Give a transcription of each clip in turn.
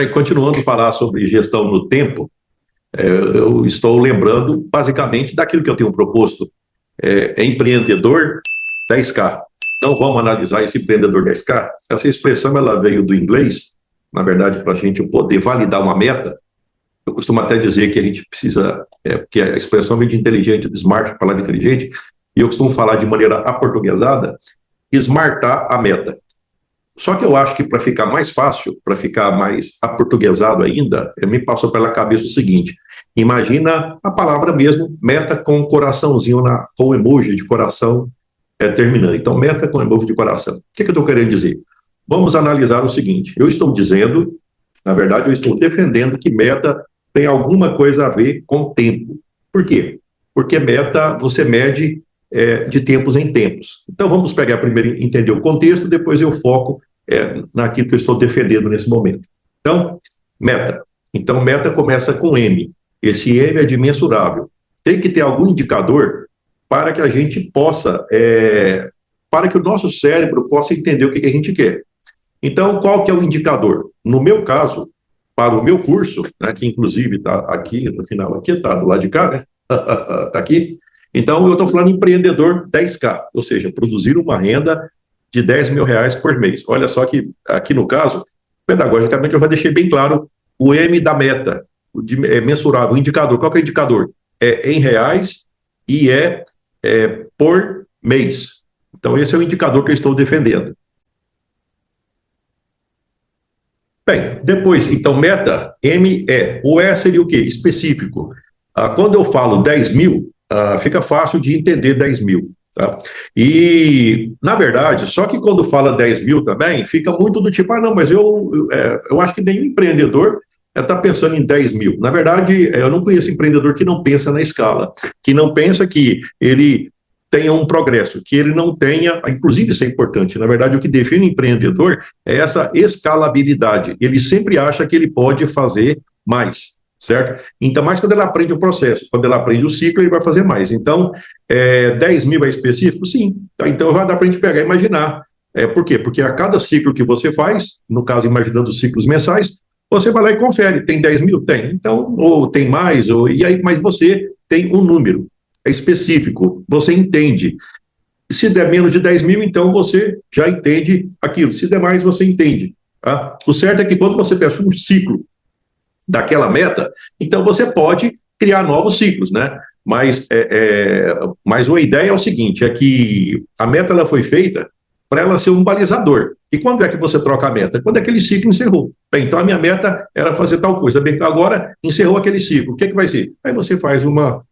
Continuando a falar sobre gestão no tempo, eu estou lembrando basicamente daquilo que eu tenho proposto. É empreendedor 10K. Então vamos analisar esse empreendedor 10K. Essa expressão ela veio do inglês, na verdade, para a gente poder validar uma meta. Eu costumo até dizer que a gente precisa, porque a expressão vem de inteligente, do smart, palavra inteligente, e eu costumo falar de maneira aportuguesada, smartar a meta. Só que eu acho que para ficar mais fácil, para ficar mais aportuguesado ainda, me passou pela cabeça o seguinte: imagina a palavra mesmo, meta com coraçãozinho, com emoji de coração terminando. Então, meta com emoji de coração. O que eu estou querendo dizer? Vamos analisar o seguinte: eu estou dizendo, na verdade, eu estou defendendo que meta tem alguma coisa a ver com tempo. Por quê? Porque meta você mede de tempos em tempos. Então, vamos pegar primeiro, entender o contexto, depois eu foco naquilo que eu estou defendendo nesse momento. Então, meta. Então, meta começa com M. Esse M é de mensurável. Tem que ter algum indicador para que a gente possa, para que o nosso cérebro possa entender o que a gente quer. Então, qual que é o indicador? No meu caso, para o meu curso, né, que inclusive está aqui no final, aqui está do lado de cá, né? Está aqui. Então, eu estou falando empreendedor 10K, ou seja, produzir uma renda de R$ 10.000 por mês. Olha só que aqui no caso, pedagogicamente, eu já deixei bem claro o M da meta, mensurável, o indicador. Qual que é o indicador? É em reais e por mês. Então, esse é o indicador que eu estou defendendo. Bem, depois, então, meta, M é. O E seria o quê? Específico. Quando eu falo 10 mil, fica fácil de entender 10 mil. Tá? E, na verdade, só que quando fala 10 mil também, fica muito do tipo, não, mas eu acho que nenhum empreendedor está pensando em 10 mil. Na verdade, eu não conheço empreendedor que não pensa na escala, que não pensa que ele tenha um progresso, que ele não tenha, inclusive isso é importante, na verdade o que define o empreendedor é essa escalabilidade, ele sempre acha que ele pode fazer mais, certo? Então, mais quando ele aprende o processo, quando ele aprende o ciclo, ele vai fazer mais. Então, 10 mil é específico? Sim. Então, já dá para a gente pegar e imaginar. Por quê? Porque a cada ciclo que você faz, no caso, imaginando os ciclos mensais, você vai lá e confere, tem 10 mil? Tem. Então, ou tem mais, e aí, mas você tem um número. É específico, você entende. Se der menos de 10 mil, então você já entende aquilo. Se der mais, você entende. Tá? O certo é que quando você fecha um ciclo daquela meta, então você pode criar novos ciclos, né? Mas a ideia é o seguinte, é que a meta ela foi feita para ela ser um balizador. E quando é que você troca a meta? Quando aquele ciclo encerrou. Bem, então a minha meta era fazer tal coisa. Bem, agora encerrou aquele ciclo. O que vai ser? Aí você faz uma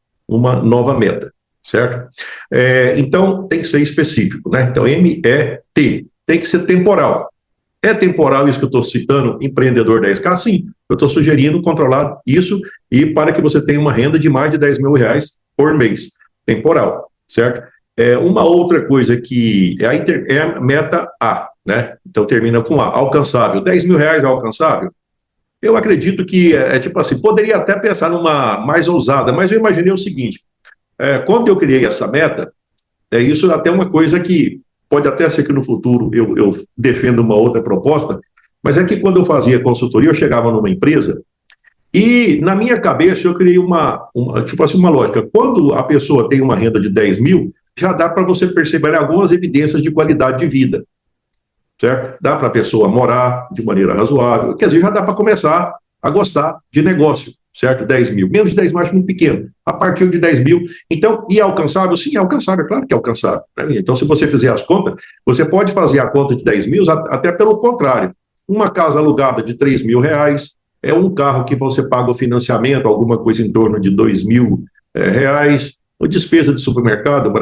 nova meta, certo? Então, tem que ser específico, né? Então, M-E-T, tem que ser temporal. É temporal isso que eu estou citando, empreendedor 10K? Sim, eu estou sugerindo controlar isso e para que você tenha uma renda de mais de R$ 10.000 por mês, temporal, certo? Uma outra coisa que é a meta A, né? Então, termina com A, alcançável. R$ 10.000 é alcançável? Eu acredito que, tipo assim, poderia até pensar numa mais ousada, mas eu imaginei o seguinte, quando eu criei essa meta, isso é até uma coisa que pode até ser que no futuro eu defenda uma outra proposta, mas é que quando eu fazia consultoria, eu chegava numa empresa e na minha cabeça eu criei tipo assim, uma lógica. Quando a pessoa tem uma renda de 10 mil, já dá para você perceber algumas evidências de qualidade de vida. Certo? Dá para a pessoa morar de maneira razoável, quer dizer, já dá para começar a gostar de negócio, certo? 10 mil, menos de 10 mil acho muito pequeno, a partir de 10 mil, então, e é alcançável? Sim, é alcançável, claro que é alcançável, né? Então, se você fizer as contas, você pode fazer a conta de 10 mil, até pelo contrário, uma casa alugada de R$ 3.000, é um carro que você paga o financiamento, alguma coisa em torno de R$ 2.000, a despesa de supermercado,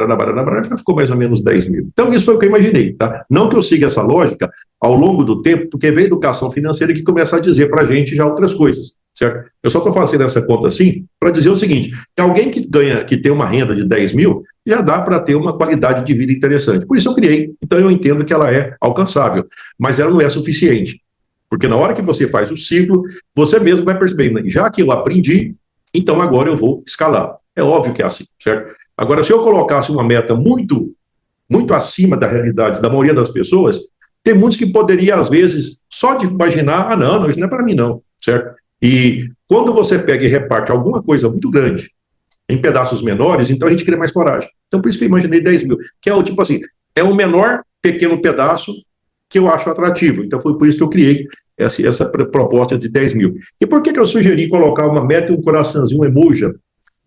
já ficou mais ou menos 10 mil. Então, isso foi o que eu imaginei, tá? Não que eu siga essa lógica ao longo do tempo, porque vem a educação financeira que começa a dizer para a gente já outras coisas, certo? Eu só estou fazendo essa conta assim para dizer o seguinte, que alguém que tem uma renda de 10 mil, já dá para ter uma qualidade de vida interessante. Por isso eu criei. Então, eu entendo que ela é alcançável, mas ela não é suficiente. Porque na hora que você faz o ciclo, você mesmo vai percebendo, já que eu aprendi, então agora eu vou escalar. É óbvio que é assim, certo? Agora, se eu colocasse uma meta muito, muito acima da realidade da maioria das pessoas, Tem muitos que poderiam, às vezes, só de imaginar, não, não, isso não é para mim não, certo? E quando você pega e reparte alguma coisa muito grande em pedaços menores, então a gente cria mais coragem. Então por isso que eu imaginei 10 mil, que é o tipo assim, é o menor pequeno pedaço que eu acho atrativo. Então foi por isso que eu criei essa proposta de 10 mil. E por que eu sugeri colocar uma meta e um coraçãozinho, um emoji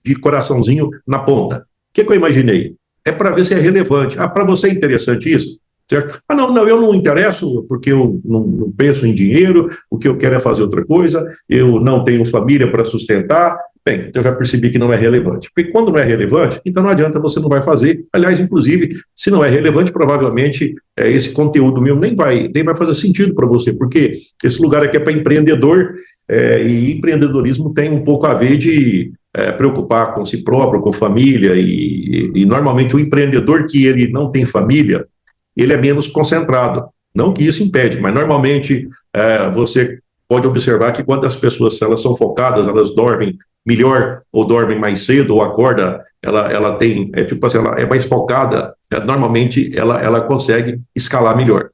de coraçãozinho na ponta? O que eu imaginei? É para ver se é relevante. Para você é interessante isso? Certo? Não, eu não interesso porque eu não penso em dinheiro, o que eu quero é fazer outra coisa, eu não tenho família para sustentar. Bem, então eu já percebi que não é relevante. Porque quando não é relevante, então não adianta, você não vai fazer. Aliás, inclusive, se não é relevante, provavelmente esse conteúdo meu nem vai fazer sentido para você, porque esse lugar aqui é para empreendedor, e empreendedorismo tem um pouco a ver de preocupar com si próprio, com família, e normalmente o empreendedor que ele não tem família, ele é menos concentrado. Não que isso impede, mas normalmente você pode observar que quando as pessoas, se elas são focadas, elas dormem melhor, ou dormem mais cedo, ou acorda, ela tem, tipo assim, ela é mais focada, normalmente ela consegue escalar melhor.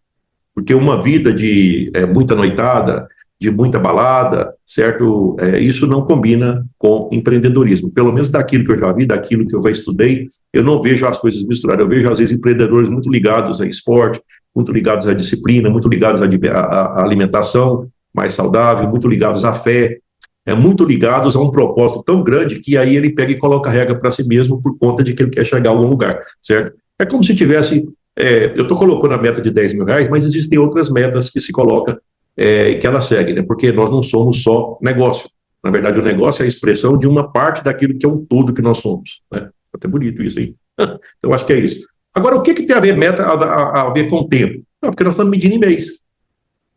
Porque uma vida de muita noitada, de muita balada, certo? Isso não combina com empreendedorismo. Pelo menos daquilo que eu já vi, daquilo que eu já estudei, eu não vejo as coisas misturadas. Eu vejo, às vezes, empreendedores muito ligados a esporte, muito ligados à disciplina, muito ligados à alimentação mais saudável, muito ligados à fé, muito ligados a um propósito tão grande que aí ele pega e coloca a regra para si mesmo por conta de que ele quer chegar a algum lugar, certo? É como se tivesse... eu estou colocando a meta de 10 mil reais, mas existem outras metas que se coloca e que ela segue, né? Porque nós não somos só negócio. Na verdade, o negócio é a expressão de uma parte daquilo que é um todo que nós somos, né? Até bonito isso aí. Então, acho que é isso. Agora, o que tem a ver meta a ver com o tempo? Não, porque nós estamos medindo em mês.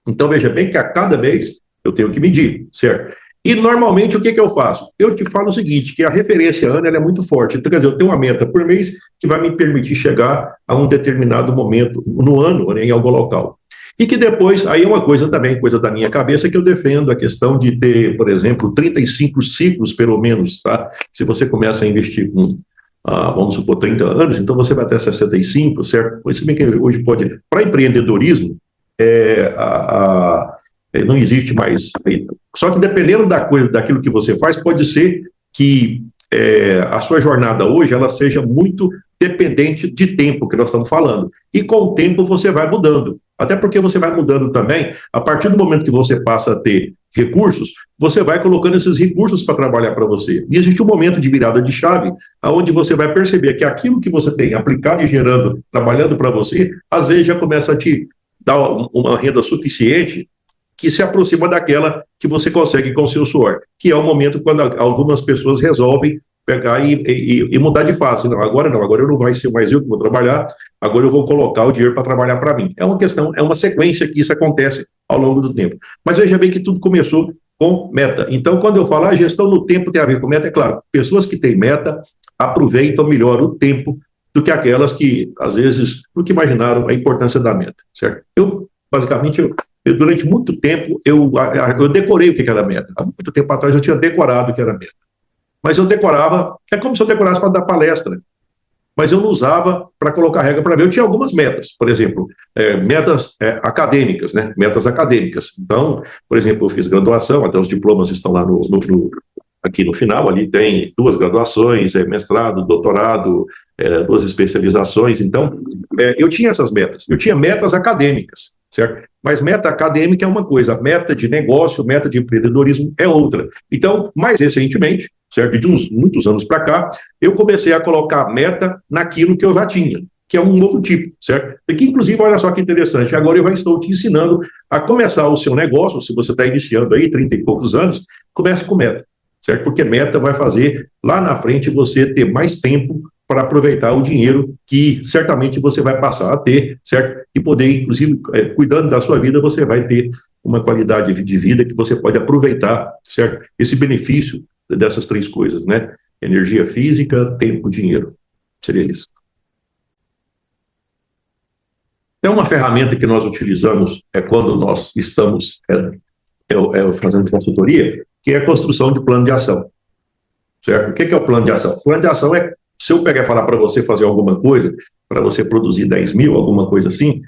Então, veja bem que a cada mês eu tenho que medir, certo? E, normalmente, o que eu faço? Eu te falo o seguinte, que a referência ano ela é muito forte. Então, quer dizer, eu tenho uma meta por mês que vai me permitir chegar a um determinado momento no ano, né, em algum local. E que depois, aí é uma coisa também, coisa da minha cabeça, que eu defendo a questão de ter, por exemplo, 35 ciclos, pelo menos, tá? Se você começa a investir com, vamos supor, 30 anos, então você vai até 65, certo? Pois se bem que hoje pode... Para empreendedorismo, não existe mais... Só que dependendo da coisa, daquilo que você faz, pode ser que a sua jornada hoje, ela seja muito dependente de tempo, que nós estamos falando. E com o tempo você vai mudando. Até porque você vai mudando também, a partir do momento que você passa a ter recursos, você vai colocando esses recursos para trabalhar para você. E existe um momento de virada de chave, onde você vai perceber que aquilo que você tem aplicado e gerando, trabalhando para você, às vezes já começa a te dar uma renda suficiente que se aproxima daquela que você consegue com o seu suor, que é o momento quando algumas pessoas resolvem pegar e mudar de face. Não, agora eu não vai ser mais eu que vou trabalhar, agora eu vou colocar o dinheiro para trabalhar para mim. É uma questão, é uma sequência que isso acontece ao longo do tempo. Mas veja bem que tudo começou com meta. Então, quando eu falo a gestão no tempo tem a ver com meta, é claro, pessoas que têm meta aproveitam melhor o tempo do que aquelas que, às vezes, nunca imaginaram a importância da meta, certo? Basicamente, durante muito tempo, eu decorei o que era meta. Há muito tempo atrás eu tinha decorado o que era meta. Mas eu decorava, é como se eu decorasse para dar palestra, mas eu não usava para colocar regra para ver. Eu tinha algumas metas, por exemplo, metas acadêmicas, né? Metas acadêmicas. Então, por exemplo, eu fiz graduação, até os diplomas estão lá aqui no final, ali tem 2 graduações, mestrado, doutorado, 2 especializações. Então, eu tinha essas metas. Eu tinha metas acadêmicas, certo? Mas meta acadêmica é uma coisa, meta de negócio, meta de empreendedorismo é outra. Então, mais recentemente, certo? De muitos anos para cá, eu comecei a colocar meta naquilo que eu já tinha, que é um outro tipo, certo? E que, inclusive, olha só que interessante, agora eu já estou te ensinando a começar o seu negócio, se você está iniciando aí, 30 e poucos anos, comece com meta, certo? Porque meta vai fazer, lá na frente, você ter mais tempo para aproveitar o dinheiro que certamente você vai passar a ter, certo? E poder, inclusive, cuidando da sua vida, você vai ter uma qualidade de vida que você pode aproveitar, certo? Esse benefício dessas 3 coisas, né? Energia física, tempo, dinheiro. Seria isso. É uma ferramenta que nós utilizamos quando nós estamos fazendo consultoria, que é a construção de plano de ação, certo? O que é o plano de ação? O plano de ação é, se eu pegar e falar para você fazer alguma coisa, para você produzir 10 mil, alguma coisa assim,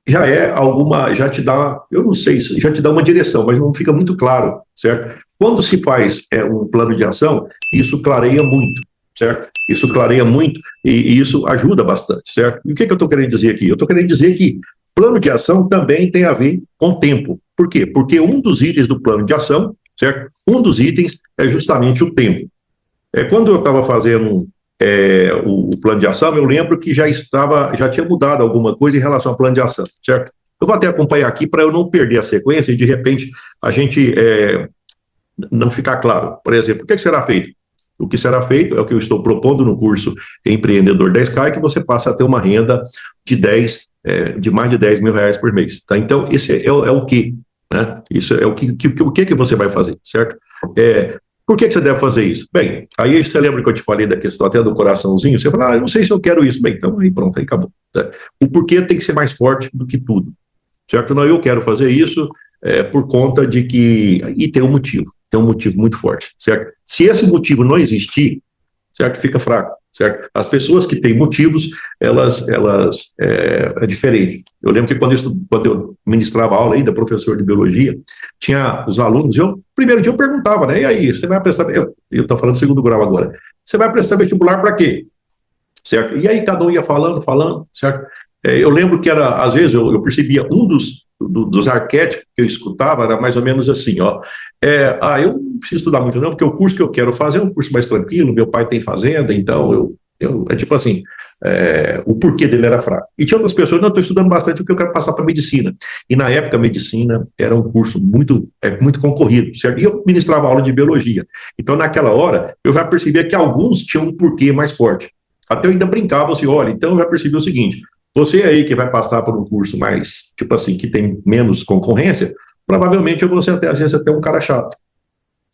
já é alguma, já te dá, eu não sei, já te dá uma direção, mas não fica muito claro, certo? Quando se faz um plano de ação, isso clareia muito, certo? Isso clareia muito e isso ajuda bastante, certo? E o que eu estou querendo dizer aqui? Eu estou querendo dizer que plano de ação também tem a ver com tempo. Por quê? Porque um dos itens do plano de ação, certo? Um dos itens é justamente o tempo. Quando eu estava fazendo o plano de ação, eu lembro que já tinha mudado alguma coisa em relação ao plano de ação, certo? Eu vou até acompanhar aqui para eu não perder a sequência e de repente a gente não ficar claro. Por exemplo, o que será feito? O que será feito é o que eu estou propondo no curso Empreendedor 10K, que você passa a ter uma renda de mais de 10 mil reais por mês. Tá? Então, esse é o que, né? Isso é o que você vai fazer, certo? Por que você deve fazer isso? Bem, aí você lembra que eu te falei da questão até do coraçãozinho? Você fala, eu não sei se eu quero isso. Bem, então aí pronto, aí acabou. Tá? O porquê tem que ser mais forte do que tudo, certo? Não, eu quero fazer isso por conta de que... E tem um motivo muito forte, certo? Se esse motivo não existir, certo? Fica fraco, certo? As pessoas que têm motivos, é diferente. Eu lembro que quando eu ministrava aula ainda, professor de biologia, tinha os alunos, primeiro dia eu perguntava, né? E aí, você vai prestar... Eu estou falando do segundo grau agora. Você vai prestar vestibular para quê? Certo? E aí cada um ia falando, certo? Eu lembro que às vezes eu percebia dos arquétipos que eu escutava, era mais ou menos assim, ó. Eu não preciso estudar muito não, porque o curso que eu quero fazer é um curso mais tranquilo, meu pai tem fazenda, então é tipo assim, o porquê dele era fraco. E tinha outras pessoas, não, estou estudando bastante porque eu quero passar para medicina. E na época a medicina era um curso muito concorrido, certo? E eu ministrava aula de biologia. Então naquela hora eu já percebia que alguns tinham um porquê mais forte. Até eu ainda brincava assim, olha, então eu já percebi o seguinte, você aí que vai passar por um curso mais, tipo assim, que tem menos concorrência, provavelmente eu vou ser às vezes até um cara chato,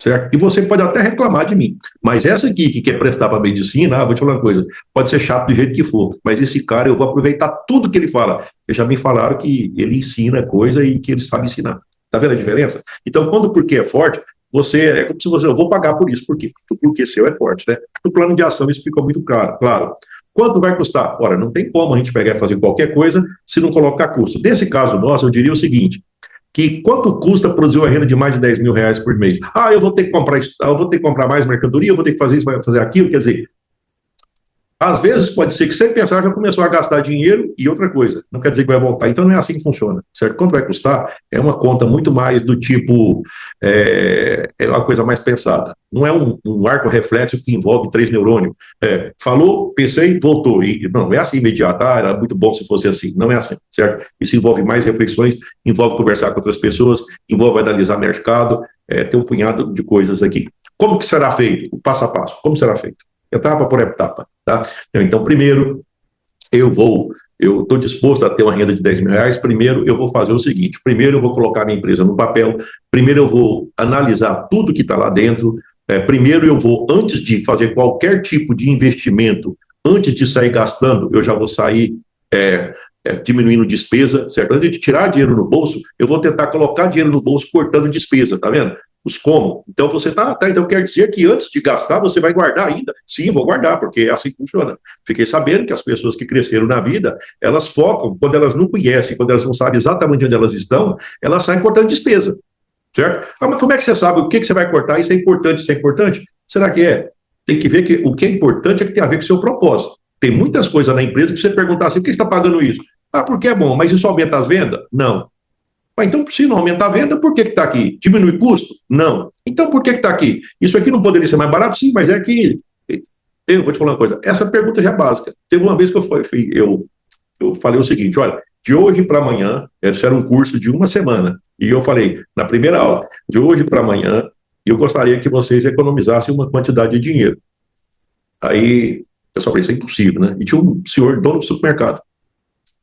certo? E você pode até reclamar de mim, mas essa aqui que quer prestar para medicina, vou te falar uma coisa, pode ser chato do jeito que for, mas esse cara eu vou aproveitar tudo que ele fala. Eles já me falaram que ele ensina coisa e que ele sabe ensinar. Tá vendo a diferença? Então, quando o porquê é forte, é como se eu vou pagar por isso. Por quê? Porque o porquê seu é forte, né? No plano de ação isso fica muito claro. Quanto vai custar? Ora, não tem como a gente pegar e fazer qualquer coisa se não colocar custo. Nesse caso nosso, eu diria o seguinte, que quanto custa produzir uma renda de mais de 10 mil reais por mês? Eu vou ter que comprar isso, eu vou ter que comprar mais mercadoria, eu vou ter que fazer isso, fazer aquilo, quer dizer, às vezes pode ser que sem pensar já começou a gastar dinheiro e outra coisa, não quer dizer que vai voltar, então não é assim que funciona, certo? Quanto vai custar? É uma conta muito mais do tipo, é uma coisa mais pensada, não é um arco reflexo que envolve 3 neurônios, falou, pensei, voltou, e não é assim imediato, era muito bom se fosse assim, não é assim, certo? Isso envolve mais reflexões, envolve conversar com outras pessoas, envolve analisar mercado, tem um punhado de coisas aqui. Como que será feito? O passo a passo, como será feito? Etapa por etapa, tá? Então, primeiro, eu estou disposto a ter uma renda de 10 mil reais, primeiro eu vou fazer o seguinte, primeiro eu vou colocar minha empresa no papel, primeiro eu vou analisar tudo que está lá dentro, primeiro eu vou, antes de fazer qualquer tipo de investimento, antes de sair gastando, eu já vou sair diminuindo despesa, certo? Antes de tirar dinheiro no bolso, eu vou tentar colocar dinheiro no bolso cortando despesa, tá vendo? Os como. Então você então quer dizer que antes de gastar você vai guardar ainda? Sim, vou guardar, porque é assim que funciona. Fiquei sabendo que as pessoas que cresceram na vida, elas focam, quando elas não conhecem, quando elas não sabem exatamente onde elas estão, elas saem cortando despesa, certo? Mas como é que você sabe o que você vai cortar? Isso é importante, isso é importante? Será que é? Tem que ver que o que é importante é que tem a ver com o seu propósito. Tem muitas coisas na empresa que você perguntar assim, por que você está pagando isso? Porque é bom, mas isso aumenta as vendas? Não. Então, se não aumentar a venda, por que está aqui? Diminui custo? Não. Então, por que está aqui? Isso aqui não poderia ser mais barato? Sim, mas é que... Eu vou te falar uma coisa, essa pergunta já é básica. Teve uma vez que eu falei o seguinte, olha, de hoje para amanhã, isso era um curso de uma semana, e eu falei, na primeira aula, de hoje para amanhã, eu gostaria que vocês economizassem uma quantidade de dinheiro. Aí, o pessoal falou, isso é impossível, né? E tinha um senhor, dono do supermercado.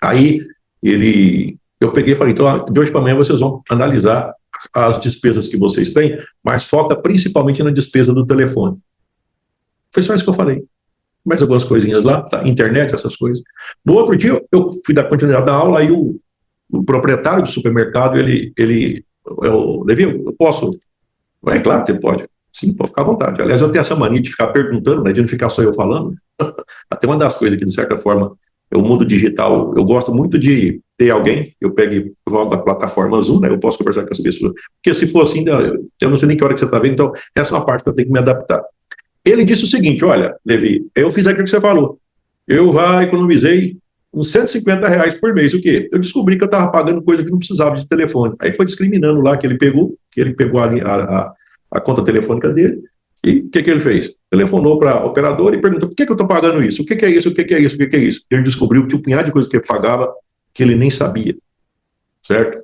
Aí, eu peguei e falei, então, de hoje para amanhã vocês vão analisar as despesas que vocês têm, mas foca principalmente na despesa do telefone. Foi só isso que eu falei. Mais algumas coisinhas lá, tá? Internet, essas coisas. No outro dia, eu fui dar continuidade da aula, aí o proprietário do supermercado, Levi, eu posso? É claro que ele pode. Sim, pode ficar à vontade. Aliás, eu tenho essa mania de ficar perguntando, né, de não ficar só eu falando. Até uma das coisas que, de certa forma, o mundo digital, eu gosto muito de ter alguém, eu pego e jogo a plataforma Zoom, né? Eu posso conversar com as pessoas. Porque se for assim, eu não sei nem que hora que você está vendo, então essa é uma parte que eu tenho que me adaptar. Ele disse o seguinte: olha, Levi, eu fiz aquilo que você falou. Eu já economizei uns R$ 150 por mês. O quê? Eu descobri que eu estava pagando coisa que não precisava de telefone. Aí foi discriminando lá que ele pegou a conta telefônica dele. E o que ele fez? Telefonou para a operadora e perguntou: por que eu estou pagando isso? O que é isso? O que é isso? O que é isso? Ele descobriu que tinha um punhado de coisa que ele pagava que ele nem sabia, certo?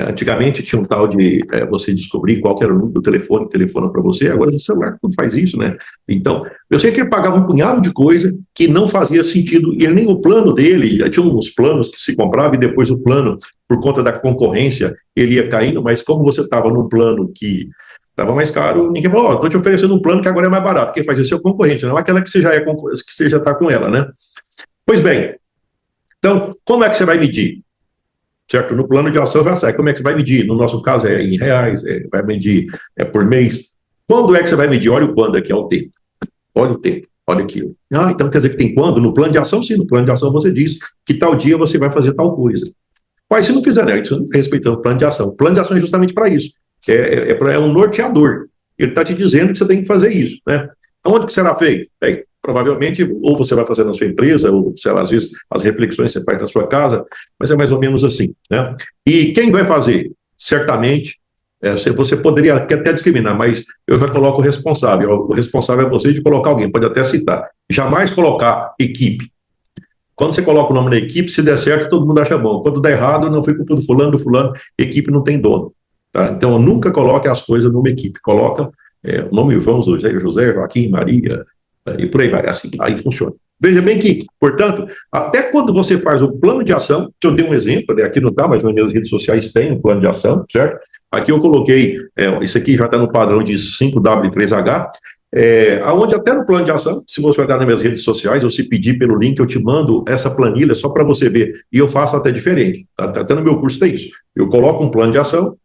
Antigamente tinha um tal de você descobrir qual que era o número do telefone que telefona para você, agora no celular não faz isso, né? Então, eu sei que ele pagava um punhado de coisa que não fazia sentido, e nem o plano dele, tinha uns planos que se comprava e depois o plano, por conta da concorrência, ele ia caindo, mas como você estava num plano que estava mais caro, ninguém falou: estou te oferecendo um plano que agora é mais barato, quem faz isso é o concorrente, não é aquela que você já está com ela, né? Pois bem, então, como é que você vai medir? Certo? No plano de ação já sai. Como é que você vai medir? No nosso caso é em reais, vai medir por mês. Quando é que você vai medir? Olha o quando aqui, é o tempo. Olha o tempo, olha aquilo. Então quer dizer que tem quando? No plano de ação, sim. No plano de ação você diz que tal dia você vai fazer tal coisa. Mas se não fizer, né? Isso não está respeitando o plano de ação. O plano de ação é justamente para isso. É um norteador. Ele está te dizendo que você tem que fazer isso, né? Onde que será feito? Bem, provavelmente, ou você vai fazer na sua empresa, ou às vezes as reflexões você faz na sua casa, mas é mais ou menos assim, né? E quem vai fazer? Certamente, você poderia até discriminar, mas eu já coloco o responsável. O responsável é você de colocar alguém, pode até citar. Jamais colocar equipe. Quando você coloca o nome da equipe, se der certo, todo mundo acha bom. Quando der errado, não foi culpa do fulano, equipe não tem dono. Tá? Então, nunca coloque as coisas numa equipe. Coloca o nome João, José, Joaquim, Maria, e por aí vai. Assim, aí funciona. Veja bem que, portanto, até quando você faz o plano de ação, que eu dei um exemplo, aqui não está, mas nas minhas redes sociais tem um plano de ação, certo? Aqui eu coloquei, isso aqui já está no padrão de 5W3H, aonde até no plano de ação, se você olhar nas minhas redes sociais, ou se pedir pelo link, eu te mando essa planilha só para você ver. E eu faço até diferente. Até no meu curso tem isso. Eu coloco um plano de ação,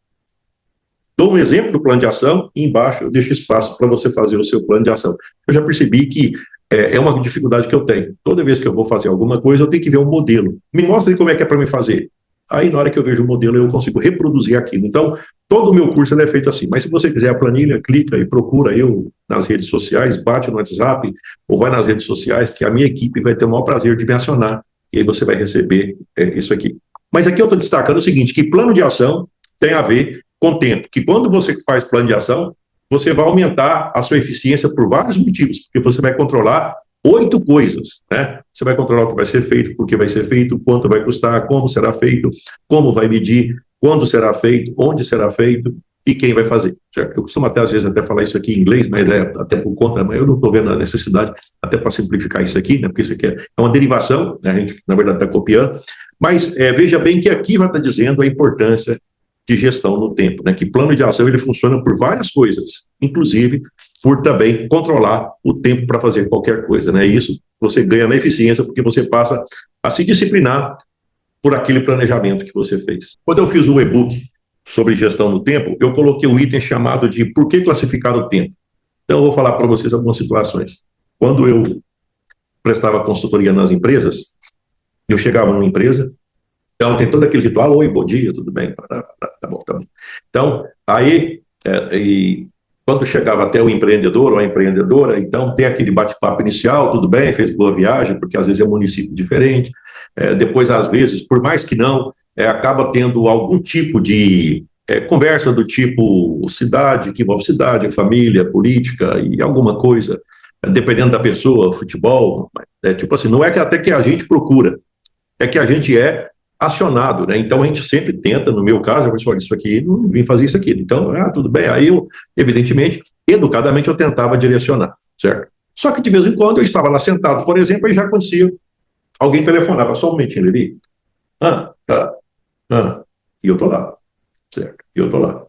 dou um exemplo do plano de ação e embaixo eu deixo espaço para você fazer o seu plano de ação. Eu já percebi que é uma dificuldade que eu tenho. Toda vez que eu vou fazer alguma coisa, eu tenho que ver um modelo. Me mostra aí como é que é para me fazer. Aí, na hora que eu vejo o modelo, eu consigo reproduzir aquilo. Então, todo o meu curso é feito assim. Mas se você quiser a planilha, clica e procura eu nas redes sociais, bate no WhatsApp ou vai nas redes sociais, que a minha equipe vai ter o maior prazer de me acionar. E aí você vai receber isso aqui. Mas aqui eu estou destacando o seguinte, que plano de ação tem a ver com tempo. Que quando você faz plano de ação, você vai aumentar a sua eficiência por vários motivos. Porque você vai controlar 8 coisas, né? Você vai controlar o que vai ser feito, por que vai ser feito, quanto vai custar, como será feito, como vai medir, quando será feito, onde será feito e quem vai fazer. Certo? Eu costumo até, às vezes, até falar isso aqui em inglês, mas até por conta, mas eu não estou vendo a necessidade, até para simplificar isso aqui, né? Porque isso aqui é uma derivação, né? A gente, na verdade, está copiando, mas veja bem que aqui vai estar dizendo a importância de gestão no tempo, né? Que plano de ação ele funciona por várias coisas, inclusive por também controlar o tempo para fazer qualquer coisa, né? E isso você ganha na eficiência porque você passa a se disciplinar por aquele planejamento que você fez. Quando eu fiz um e-book sobre gestão do tempo, eu coloquei um item chamado de por que classificar o tempo. Então eu vou falar para vocês algumas situações. Quando eu prestava consultoria nas empresas, eu chegava numa empresa, então tem todo aquele ritual: oi, bom dia, tudo bem? Tá bom, tá bom. Então, aí, quando chegava até o empreendedor ou a empreendedora, então tem aquele bate-papo inicial: tudo bem, fez boa viagem, porque às vezes é um município diferente. Depois, às vezes, por mais que não, acaba tendo algum tipo de conversa do tipo cidade, que envolve cidade, família, política e alguma coisa, dependendo da pessoa, futebol. Tipo assim, não é que até que a gente procura, é que a gente é acionado, né? Então a gente sempre tenta, no meu caso, eu falei: olha, isso aqui, não vim fazer isso aqui. Então, tudo bem. Aí eu, evidentemente, educadamente, eu tentava direcionar, certo? Só que de vez em quando eu estava lá sentado, por exemplo, e já acontecia, alguém telefonava: só um momentinho, Levi. Tá. E eu tô lá, certo? E eu tô lá.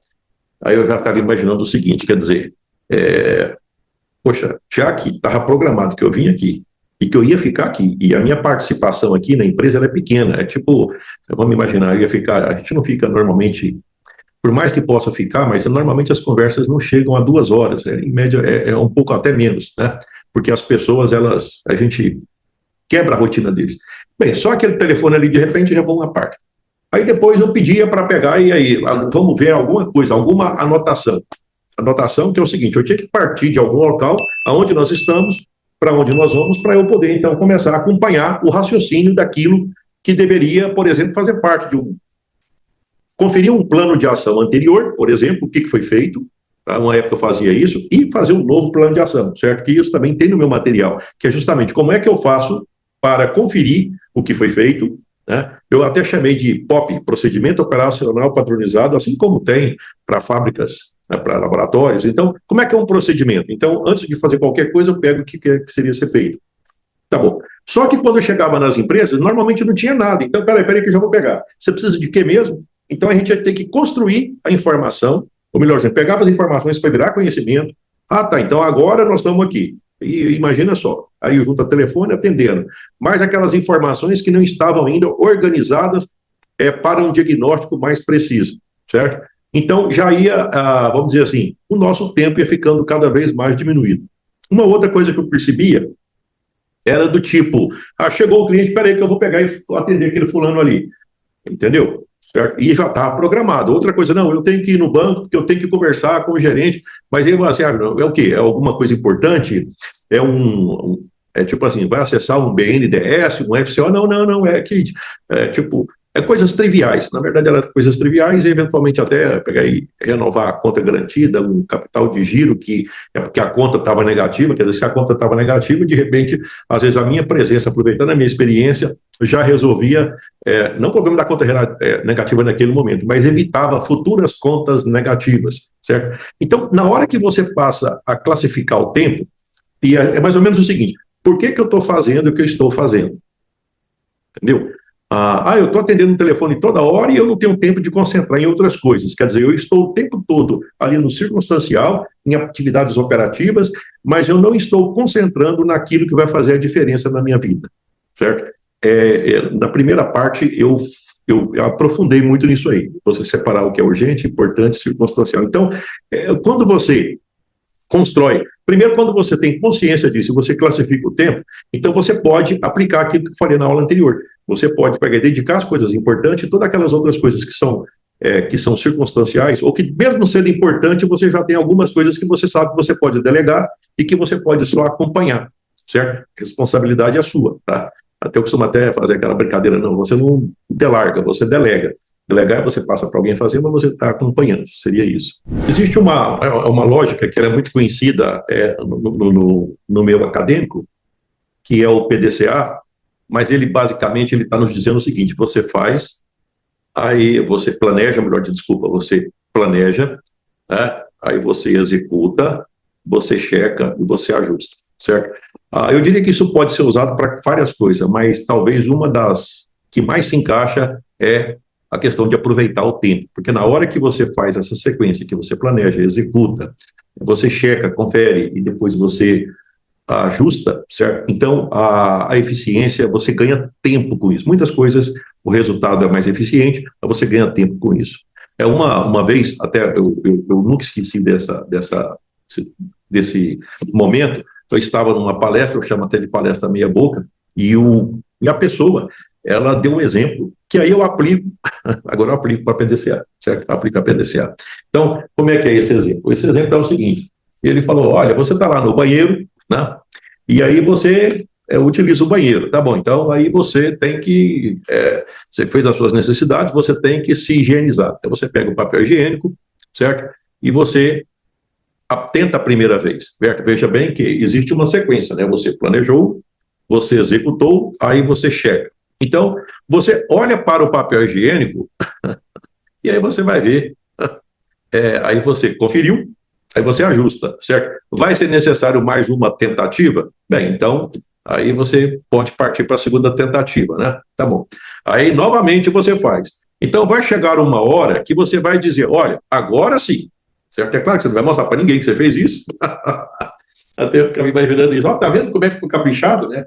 Aí eu já ficava imaginando o seguinte, quer dizer, poxa, já que estava programado que eu vim aqui, e que eu ia ficar aqui, e a minha participação aqui na empresa ela é pequena, tipo, vamos imaginar, eu ia ficar, a gente não fica normalmente, por mais que possa ficar, mas normalmente as conversas não chegam a 2 horas, em média é um pouco até menos, né? Porque as pessoas, a gente quebra a rotina deles. Bem, só aquele telefone ali, de repente, já foi uma parte. Aí depois eu pedia para pegar, e aí, vamos ver alguma coisa, alguma anotação. Anotação que é o seguinte, eu tinha que partir de algum local, aonde nós estamos, para onde nós vamos, para eu poder, então, começar a acompanhar o raciocínio daquilo que deveria, por exemplo, fazer parte de conferir um plano de ação anterior, por exemplo, o que foi feito, tá? Uma época eu fazia isso, e fazer um novo plano de ação, certo? Que isso também tem no meu material, que é justamente como é que eu faço para conferir o que foi feito, né? Eu até chamei de POP, Procedimento Operacional Padronizado, assim como tem para fábricas, né, para laboratórios. Então, como é que é um procedimento? Então, antes de fazer qualquer coisa, eu pego o que seria ser feito. Tá bom. Só que quando eu chegava nas empresas, normalmente não tinha nada. Então, peraí que eu já vou pegar. Você precisa de quê mesmo? Então, a gente ia ter que construir a informação, ou melhor, você pegava as informações para virar conhecimento. Ah, tá, então agora nós estamos aqui. E imagina só, aí junto a telefone atendendo, mas aquelas informações que não estavam ainda organizadas para um diagnóstico mais preciso, certo? Então, já ia, vamos dizer assim, o nosso tempo ia ficando cada vez mais diminuído. Uma outra coisa que eu percebia era do tipo, chegou o cliente, peraí que eu vou pegar e atender aquele fulano ali, entendeu? Certo? E já está programado. Outra coisa, não, eu tenho que ir no banco, porque eu tenho que conversar com o gerente, mas ele vai assim, é o quê? É alguma coisa importante? É tipo assim, vai acessar um BNDES, um FCO? Não, tipo, coisas triviais. Na verdade, eram coisas triviais e, eventualmente, até pegar e renovar a conta garantida, um capital de giro, que é porque a conta estava negativa, quer dizer, se a conta estava negativa, de repente, às vezes a minha presença, aproveitando a minha experiência, já resolvia, não o problema da conta negativa naquele momento, mas evitava futuras contas negativas, certo? Então, na hora que você passa a classificar o tempo, e é mais ou menos o seguinte, por que eu estou fazendo o que eu estou fazendo? Entendeu? Eu estou atendendo o telefone toda hora e eu não tenho tempo de concentrar em outras coisas. Quer dizer, eu estou o tempo todo ali no circunstancial, em atividades operativas, mas eu não estou concentrando naquilo que vai fazer a diferença na minha vida, certo? Na primeira parte, eu aprofundei muito nisso aí. Você separar o que é urgente, importante, circunstancial. Então, quando você constrói. Primeiro, quando você tem consciência disso, você classifica o tempo, então você pode aplicar aquilo que eu falei na aula anterior. Você pode pegar e dedicar as coisas importantes e todas aquelas outras coisas que são circunstanciais, ou que mesmo sendo importante, você já tem algumas coisas que você sabe que você pode delegar e que você pode só acompanhar, certo? A responsabilidade é sua, tá? Até eu costumo até fazer aquela brincadeira, não, você não delarga, você delega. Delegar, você passa para alguém fazer, mas você está acompanhando, seria isso. Existe uma lógica que ela é muito conhecida no meio acadêmico, que é o PDCA, mas ele basicamente está nos dizendo o seguinte, você faz, aí você planeja, você planeja, né? Aí você executa, você checa e você ajusta, certo? Eu diria que isso pode ser usado para várias coisas, mas talvez uma das que mais se encaixa é a questão de aproveitar o tempo, porque na hora que você faz essa sequência, que você planeja, executa, você checa, confere e depois você ajusta, certo? Então, a eficiência, você ganha tempo com isso. Muitas coisas, o resultado é mais eficiente, mas você ganha tempo com isso. Uma vez, até eu nunca esqueci desse momento, eu estava numa palestra, eu chamo até de palestra meia boca, e a pessoa, ela deu um exemplo, que aí eu aplico, agora eu aplico para a PDCA, certo? Aplico a PDCA. Então, como é que é esse exemplo? Esse exemplo é o seguinte, ele falou, olha, você está lá no banheiro, né? E aí você utiliza o banheiro, tá bom, então aí você tem que, você fez as suas necessidades, você tem que se higienizar. Então você pega o papel higiênico, certo? E você tenta a primeira vez, certo? Veja bem que existe uma sequência, né? Você planejou, você executou, aí você checa. Então, você olha para o papel higiênico e aí você vai ver, aí você conferiu, aí você ajusta, certo? Vai ser necessário mais uma tentativa? Bem, então, aí você pode partir para a segunda tentativa, né? Tá bom. Aí, novamente, você faz. Então, vai chegar uma hora que você vai dizer, olha, agora sim, certo? É claro que você não vai mostrar para ninguém que você fez isso. Até eu ficava imaginando isso. Tá vendo como é que ficou caprichado, né?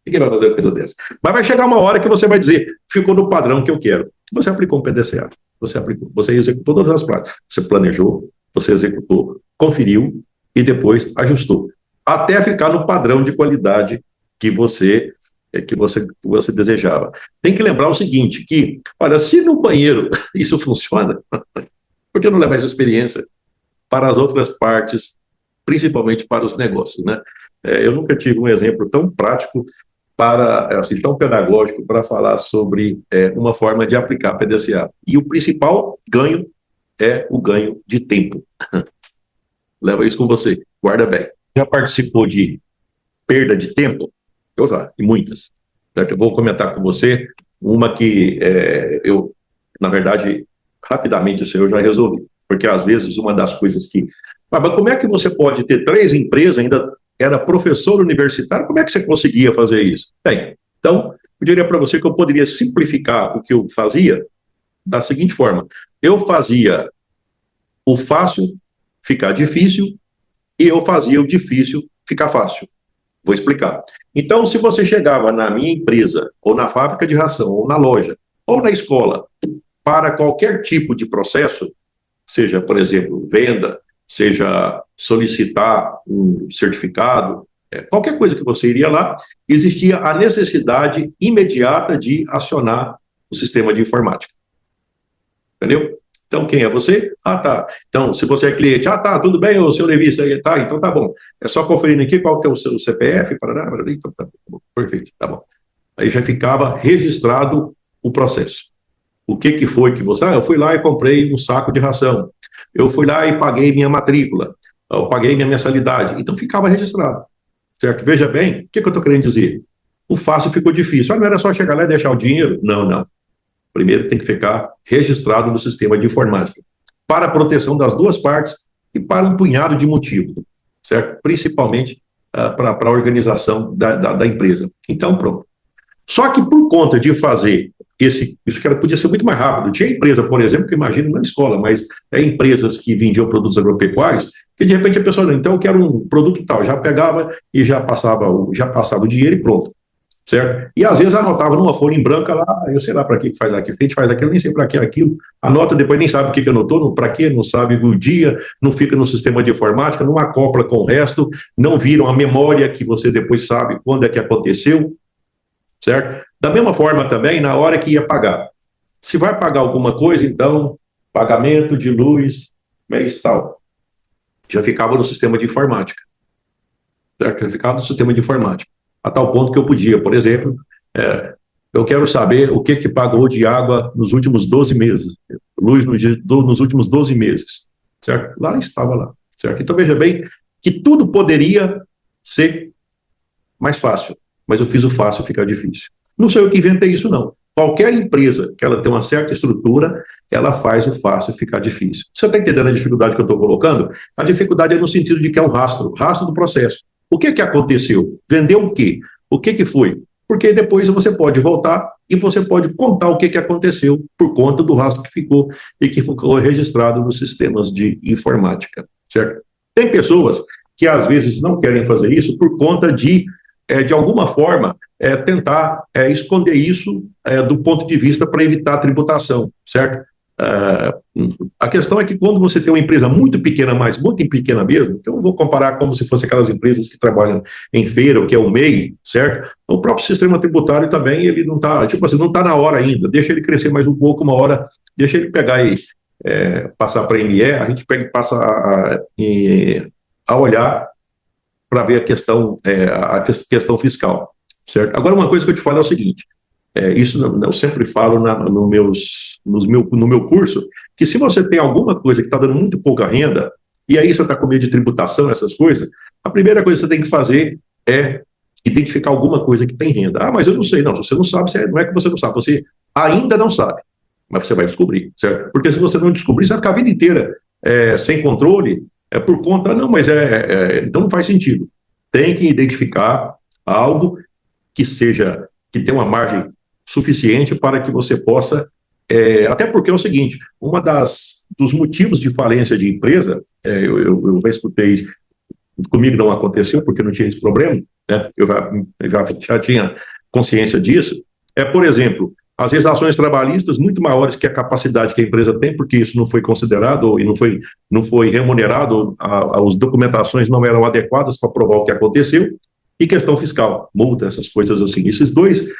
Ninguém vai fazer uma coisa dessa. Mas vai chegar uma hora que você vai dizer, ficou no padrão que eu quero. Você aplicou um PDCA. Você executou todas as partes. Você planejou, você executou, conferiu e depois ajustou. Até ficar no padrão de qualidade que você que você desejava. Tem que lembrar o seguinte, que, olha, se no banheiro isso funciona, por que não levar essa experiência para as outras partes, principalmente para os negócios, né? Eu nunca tive um exemplo tão prático para, assim, tão pedagógico para falar sobre uma forma de aplicar a PDCA. E o principal ganho é o ganho de tempo. Leva isso com você, guarda bem. Já participou de perda de tempo? Eu já, e muitas. Certo? Eu vou comentar com você uma que eu, na verdade, rapidamente isso eu já resolvi. Porque às vezes uma das coisas que... mas como é que você pode ter 3 empresas, ainda era professor universitário, como é que você conseguia fazer isso? Bem, então, eu diria para você que eu poderia simplificar o que eu fazia da seguinte forma. Eu fazia o fácil ficar difícil e eu fazia o difícil ficar fácil. Vou explicar. Então, se você chegava na minha empresa, ou na fábrica de ração, ou na loja, ou na escola, para qualquer tipo de processo, seja, por exemplo, venda, seja solicitar um certificado, qualquer coisa que você iria lá, existia a necessidade imediata de acionar o sistema de informática. Entendeu? Então, quem é você? Ah, tá. Então, se você é cliente, ah, tá, tudo bem, ô, seu Levi, tá, então tá bom. É só conferir aqui qual que é o seu CPF, parará, então tá bom, perfeito, tá bom. Aí já ficava registrado o processo. O que foi que você... eu fui lá e comprei um saco de ração. Eu fui lá e paguei minha matrícula. Eu paguei minha mensalidade. Então, ficava registrado. Certo? Veja bem, o que eu estou querendo dizer? O fácil ficou difícil. Ah, não era só chegar lá e deixar o dinheiro? Não, não. Primeiro tem que ficar registrado no sistema de informática, para a proteção das duas partes e para um punhado de motivos, certo? Principalmente para a organização da empresa. Então, pronto. Só que por conta de fazer isso que podia ser muito mais rápido. Tinha empresa, por exemplo, que eu imagino na escola, mas empresas que vendiam produtos agropecuários, que de repente a pessoa, então eu quero um produto tal, já pegava e já passava o dinheiro e pronto. Certo? E às vezes anotava numa folha em branca lá, eu sei lá para que faz aquilo, a gente faz aquilo, nem sei para que é aquilo, anota depois, nem sabe o que anotou, para que, não sabe o dia, não fica no sistema de informática, não acopla com o resto, não viram a memória que você depois sabe quando é que aconteceu, certo? Da mesma forma também, na hora que ia pagar. Se vai pagar alguma coisa, então, pagamento de luz, mês tal, já ficava no sistema de informática, certo? Já ficava no sistema de informática. A tal ponto que eu podia, por exemplo, eu quero saber o que pagou de água nos últimos 12 meses, luz nos últimos 12 meses, certo? Lá estava lá, certo? Então, veja bem que tudo poderia ser mais fácil, mas eu fiz o fácil ficar difícil. Não sou eu que inventei isso, não. Qualquer empresa que ela tem uma certa estrutura, ela faz o fácil ficar difícil. Você está entendendo a dificuldade que eu estou colocando? A dificuldade é no sentido de que é um rastro do processo. O que aconteceu? Vendeu o quê? O que foi? Porque depois você pode voltar e você pode contar o que aconteceu por conta do rastro que ficou e que ficou registrado nos sistemas de informática, certo? Tem pessoas que às vezes não querem fazer isso por conta de alguma forma, tentar esconder isso do ponto de vista para evitar a tributação, certo? A questão é que quando você tem uma empresa muito pequena, mas muito pequena mesmo, eu vou comparar como se fosse aquelas empresas que trabalham em feira, o que é o MEI, certo? O próprio sistema tributário também, ele não está, tipo assim, não está na hora ainda, deixa ele crescer mais um pouco, uma hora, deixa ele pegar e passar para a ME, a gente passa a olhar para ver a questão fiscal, certo? Agora, uma coisa que eu te falo é o seguinte, isso eu sempre falo no meu curso, que se você tem alguma coisa que está dando muito pouca renda, e aí você está com medo de tributação, essas coisas, a primeira coisa que você tem que fazer é identificar alguma coisa que tem renda. Ah, mas eu não sei. Não, se você não sabe, não é que você não sabe, você ainda não sabe, mas você vai descobrir, certo? Porque se você não descobrir, você vai ficar a vida inteira sem controle, por conta, não, mas então não faz sentido. Tem que identificar algo que tenha uma margem suficiente para que você possa, até porque é o seguinte, dos motivos de falência de empresa, eu já escutei, comigo não aconteceu porque não tinha esse problema, né? Eu já tinha consciência disso, por exemplo, às vezes ações trabalhistas muito maiores que a capacidade que a empresa tem, porque isso não foi considerado e não foi remunerado, as documentações não eram adequadas para provar o que aconteceu, E questão fiscal, multa, essas coisas assim. Esses dois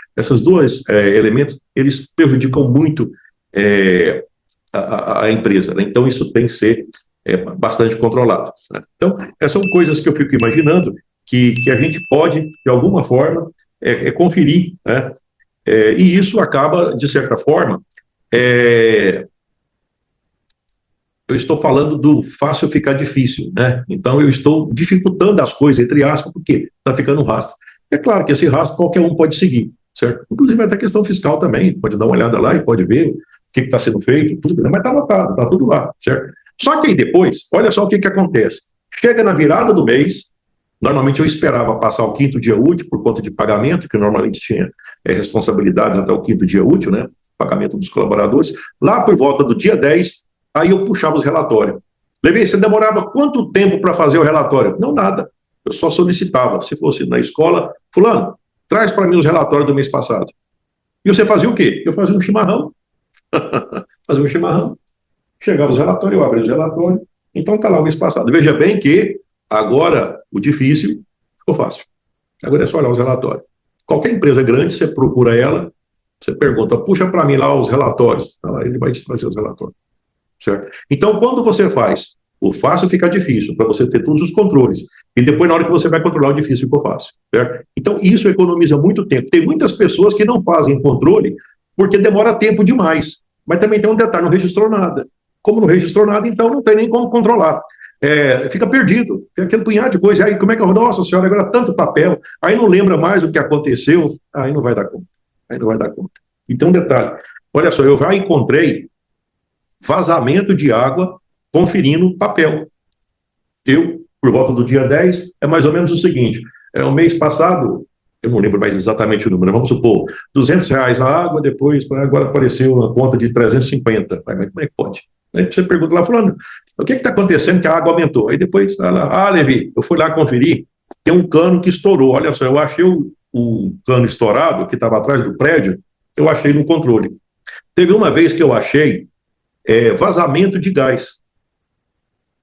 elementos, eles prejudicam muito é, a empresa, né? Então, isso tem que ser bastante controlado, né? Então, essas são coisas que eu fico imaginando que a gente pode, de alguma forma, conferir, né? E isso acaba, de certa forma, é, eu estou falando do fácil ficar difícil, né? Então eu estou dificultando as coisas, entre aspas, porque está ficando um rastro. É claro que esse rastro qualquer um pode seguir, certo? Inclusive até questão fiscal também, pode dar uma olhada lá e pode ver o que está sendo feito, tudo, né? Mas está anotado, está tudo lá, certo? Só que aí depois, olha só o que acontece. Chega na virada do mês, normalmente eu esperava passar o quinto dia útil por conta de pagamento, que normalmente tinha responsabilidades até o quinto dia útil, né? Pagamento dos colaboradores. Lá por volta do dia 10, aí eu puxava os relatórios. Levi, você demorava quanto tempo para fazer o relatório? Não, nada. Eu só solicitava. Se fosse na escola, fulano, traz para mim os relatórios do mês passado. E você fazia o quê? Eu fazia um chimarrão. Fazia um chimarrão. Chegava os relatórios, eu abria os relatórios. Então está lá o mês passado. Veja bem que agora o difícil ficou fácil. Agora é só olhar os relatórios. Qualquer empresa grande, você procura ela, você pergunta, puxa para mim lá os relatórios. Ele vai te trazer os relatórios. Certo? Então, quando você faz o fácil fica difícil, para você ter todos os controles, e depois, na hora que você vai controlar, o difícil ficou fácil. Certo? Então, isso economiza muito tempo. Tem muitas pessoas que não fazem controle porque demora tempo demais. Mas também tem um detalhe, não registrou nada. Como não registrou nada, então não tem nem como controlar. Fica perdido, tem aquele punhado de coisa, aí como é que eu, nossa senhora, agora tanto papel, aí não lembra mais o que aconteceu, aí não vai dar conta, aí não vai dar conta. Então, um detalhe, olha só, eu já encontrei vazamento de água conferindo papel. Eu, por volta do dia 10, é mais ou menos o seguinte, o mês passado, eu não lembro mais exatamente o número, vamos supor, R$ 200 a água, depois agora apareceu uma conta de 350, mas como é que pode? Aí você pergunta lá, falando, o que está acontecendo que a água aumentou? Aí depois, Levi, eu fui lá conferir, tem um cano que estourou, olha só, eu achei o cano estourado, que estava atrás do prédio, eu achei no controle. Teve uma vez que eu achei vazamento de gás.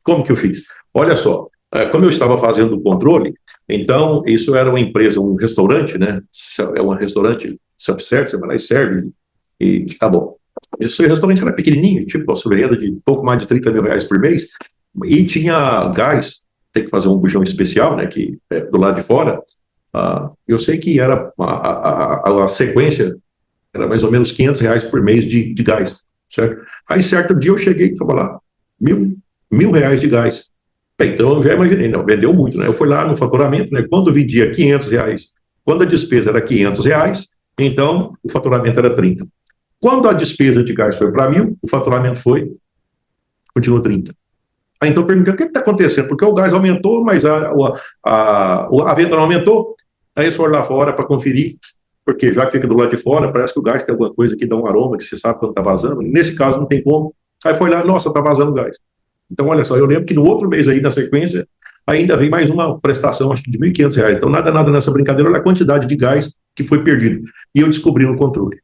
Como que eu fiz? Olha só, como eu estava fazendo o controle, então isso era uma empresa, um restaurante, né? É um restaurante self-service, você vai lá e serve, e tá bom. Esse restaurante era pequenininho, tipo uma sobremesa de pouco mais de R$ 30.000 por mês, e tinha gás, tem que fazer um bujão especial, né? Que do lado de fora. Eu sei que era a sequência era mais ou menos R$ 500 por mês de gás, certo? Aí certo dia eu cheguei e estava lá, R$ 1.000 de gás. Bem, então eu já imaginei, não, vendeu muito, né? Eu fui lá no faturamento, né? Quando vendia R$ 500, quando a despesa era R$ 500, então o faturamento era 30. Quando a despesa de gás foi para 1.000, o faturamento continuou 30. Aí então eu perguntei, o que está acontecendo? Porque o gás aumentou, mas a venda não aumentou. Aí eu fui lá fora para conferir, porque já que fica do lado de fora, parece que o gás tem alguma coisa que dá um aroma, que você sabe quando está vazando. Nesse caso não tem como. Aí foi lá, nossa, está vazando gás. Então, olha só, eu lembro que no outro mês aí, na sequência, ainda vem mais uma prestação, acho que de R$ 1.500. Então, nada nessa brincadeira, olha a quantidade de gás que foi perdido. E eu descobri no controle.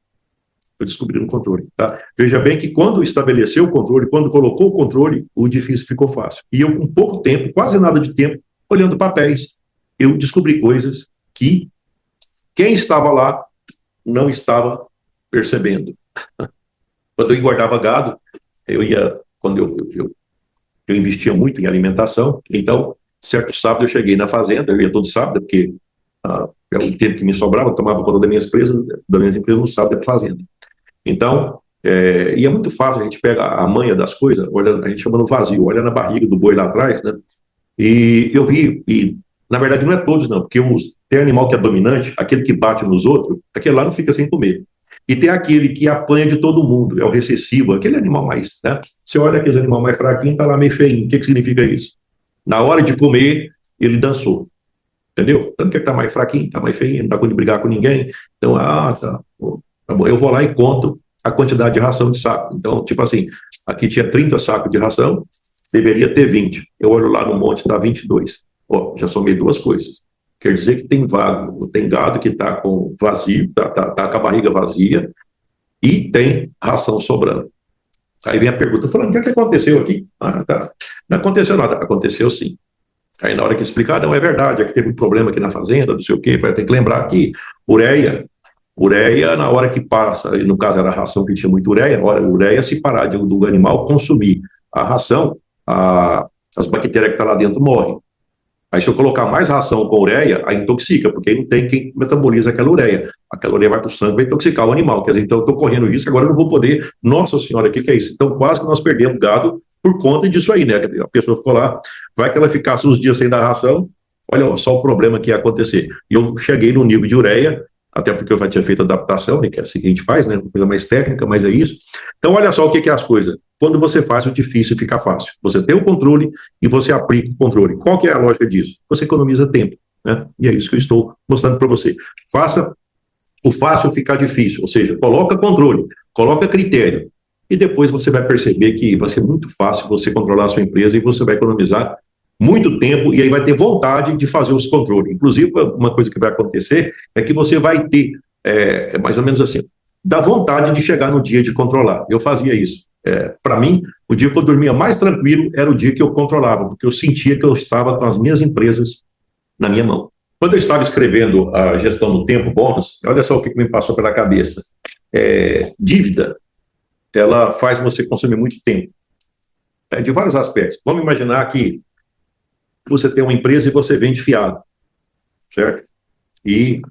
Tá? Veja bem que quando estabeleceu o controle, quando colocou o controle, o difícil ficou fácil. E eu, com pouco tempo, quase nada de tempo, olhando papéis, eu descobri coisas que quem estava lá não estava percebendo. Quando eu guardava gado, quando eu investia muito em alimentação, então, certo sábado eu cheguei na fazenda, eu ia todo sábado, porque é o tempo que me sobrava, eu tomava conta das minhas empresas no sábado para fazenda. Então, e é muito fácil, a gente pega a manha das coisas, olha, a gente chama no vazio, olha na barriga do boi lá atrás, né? E eu vi, e na verdade não é todos não, porque tem animal que é dominante, aquele que bate nos outros, aquele lá não fica sem comer. E tem aquele que apanha de todo mundo, é o recessivo, aquele animal mais, né? Você olha aquele animal mais fraquinho, tá lá meio feinho. O que significa isso? Na hora de comer, ele dançou. Entendeu? Tanto que ele tá mais fraquinho, tá mais feinho, não dá conta de brigar com ninguém. Então, tá bom. Eu vou lá e conto a quantidade de ração de saco. Então, tipo assim, aqui tinha 30 sacos de ração, deveria ter 20. Eu olho lá no monte, tá 22. Ó, já somei duas coisas. Quer dizer que tem gado que está com vazio, tá com a barriga vazia e tem ração sobrando. Aí vem a pergunta, falando, o que aconteceu aqui? Tá. Não aconteceu nada. Aconteceu sim. Aí na hora que explicar, não, é verdade, é que teve um problema aqui na fazenda, não sei o quê, vai ter que lembrar aqui, ureia, na hora que passa, no caso era a ração que tinha muita ureia, na hora ureia, se parar do animal consumir a ração, as bactérias que estão lá dentro morrem. Aí se eu colocar mais ração com ureia, aí intoxica, porque aí não tem quem metaboliza aquela ureia. Aquela ureia vai para o sangue, vai intoxicar o animal. Quer dizer, então eu estou correndo risco, agora eu não vou poder. Nossa senhora, o que é isso? Então quase que nós perdemos gado por conta disso aí, né? A pessoa ficou lá, vai que ela ficasse uns dias sem dar ração, olha só o problema que ia acontecer. E eu cheguei no nível de ureia, até porque eu já tinha feito adaptação, né, que é assim que a gente faz, né, uma coisa mais técnica, mas é isso. Então, olha só o que é as coisas. Quando você faz, o difícil fica fácil. Você tem o controle e você aplica o controle. Qual que é a lógica disso? Você economiza tempo, né? E é isso que eu estou mostrando para você. Faça o fácil ficar difícil, ou seja, coloca controle, coloca critério, e depois você vai perceber que vai ser muito fácil você controlar a sua empresa e você vai economizar muito tempo e aí vai ter vontade de fazer os controles. Inclusive, uma coisa que vai acontecer é que você vai ter, mais ou menos assim, da vontade de chegar no dia de controlar. Eu fazia isso. Para mim, o dia que eu dormia mais tranquilo era o dia que eu controlava, porque eu sentia que eu estava com as minhas empresas na minha mão. Quando eu estava escrevendo a gestão do tempo bônus, olha só o que me passou pela cabeça. Dívida, ela faz você consumir muito tempo, de vários aspectos. Vamos imaginar que você tem uma empresa e você vende fiado, certo? E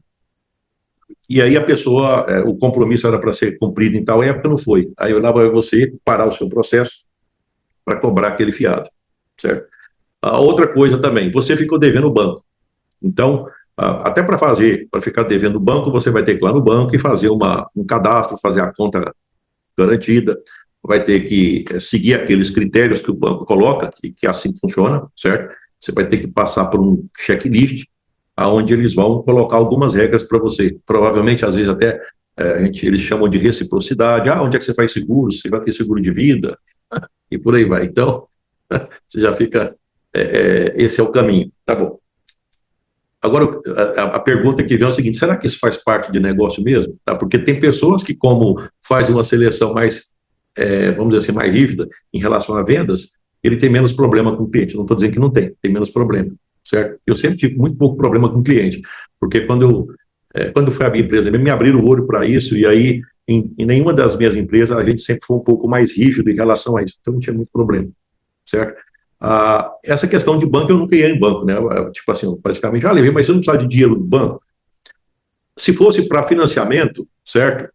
aí a pessoa, o compromisso era para ser cumprido em tal época, não foi. Aí lá vai você parar o seu processo para cobrar aquele fiado, certo? A outra coisa também, você ficou devendo o banco. Então, até para ficar devendo o banco, você vai ter que ir lá no banco e fazer um cadastro, fazer a conta garantida, vai ter que seguir aqueles critérios que o banco coloca, que assim funciona, certo? Você vai ter que passar por um checklist, onde eles vão colocar algumas regras para você. Provavelmente, às vezes, até eles chamam de reciprocidade. Onde é que você faz seguro? Você vai ter seguro de vida? E por aí vai. Então, você já fica... esse é o caminho. Tá bom. Agora, a pergunta que vem é o seguinte, será que isso faz parte de negócio mesmo? Tá? Porque tem pessoas que, como fazem uma seleção mais, vamos dizer assim, mais rígida em relação a vendas, ele tem menos problema com o cliente. Não estou dizendo que não tem menos problema, certo? Eu sempre tive muito pouco problema com o cliente, porque quando foi a minha empresa, me abriram o olho para isso, e aí, em nenhuma das minhas empresas, a gente sempre foi um pouco mais rígido em relação a isso, então não tinha muito problema, certo? Essa questão de banco, eu nunca ia em banco, né? Tipo assim, eu praticamente já levei, mas você não precisa de dinheiro do banco. Se fosse para financiamento, certo?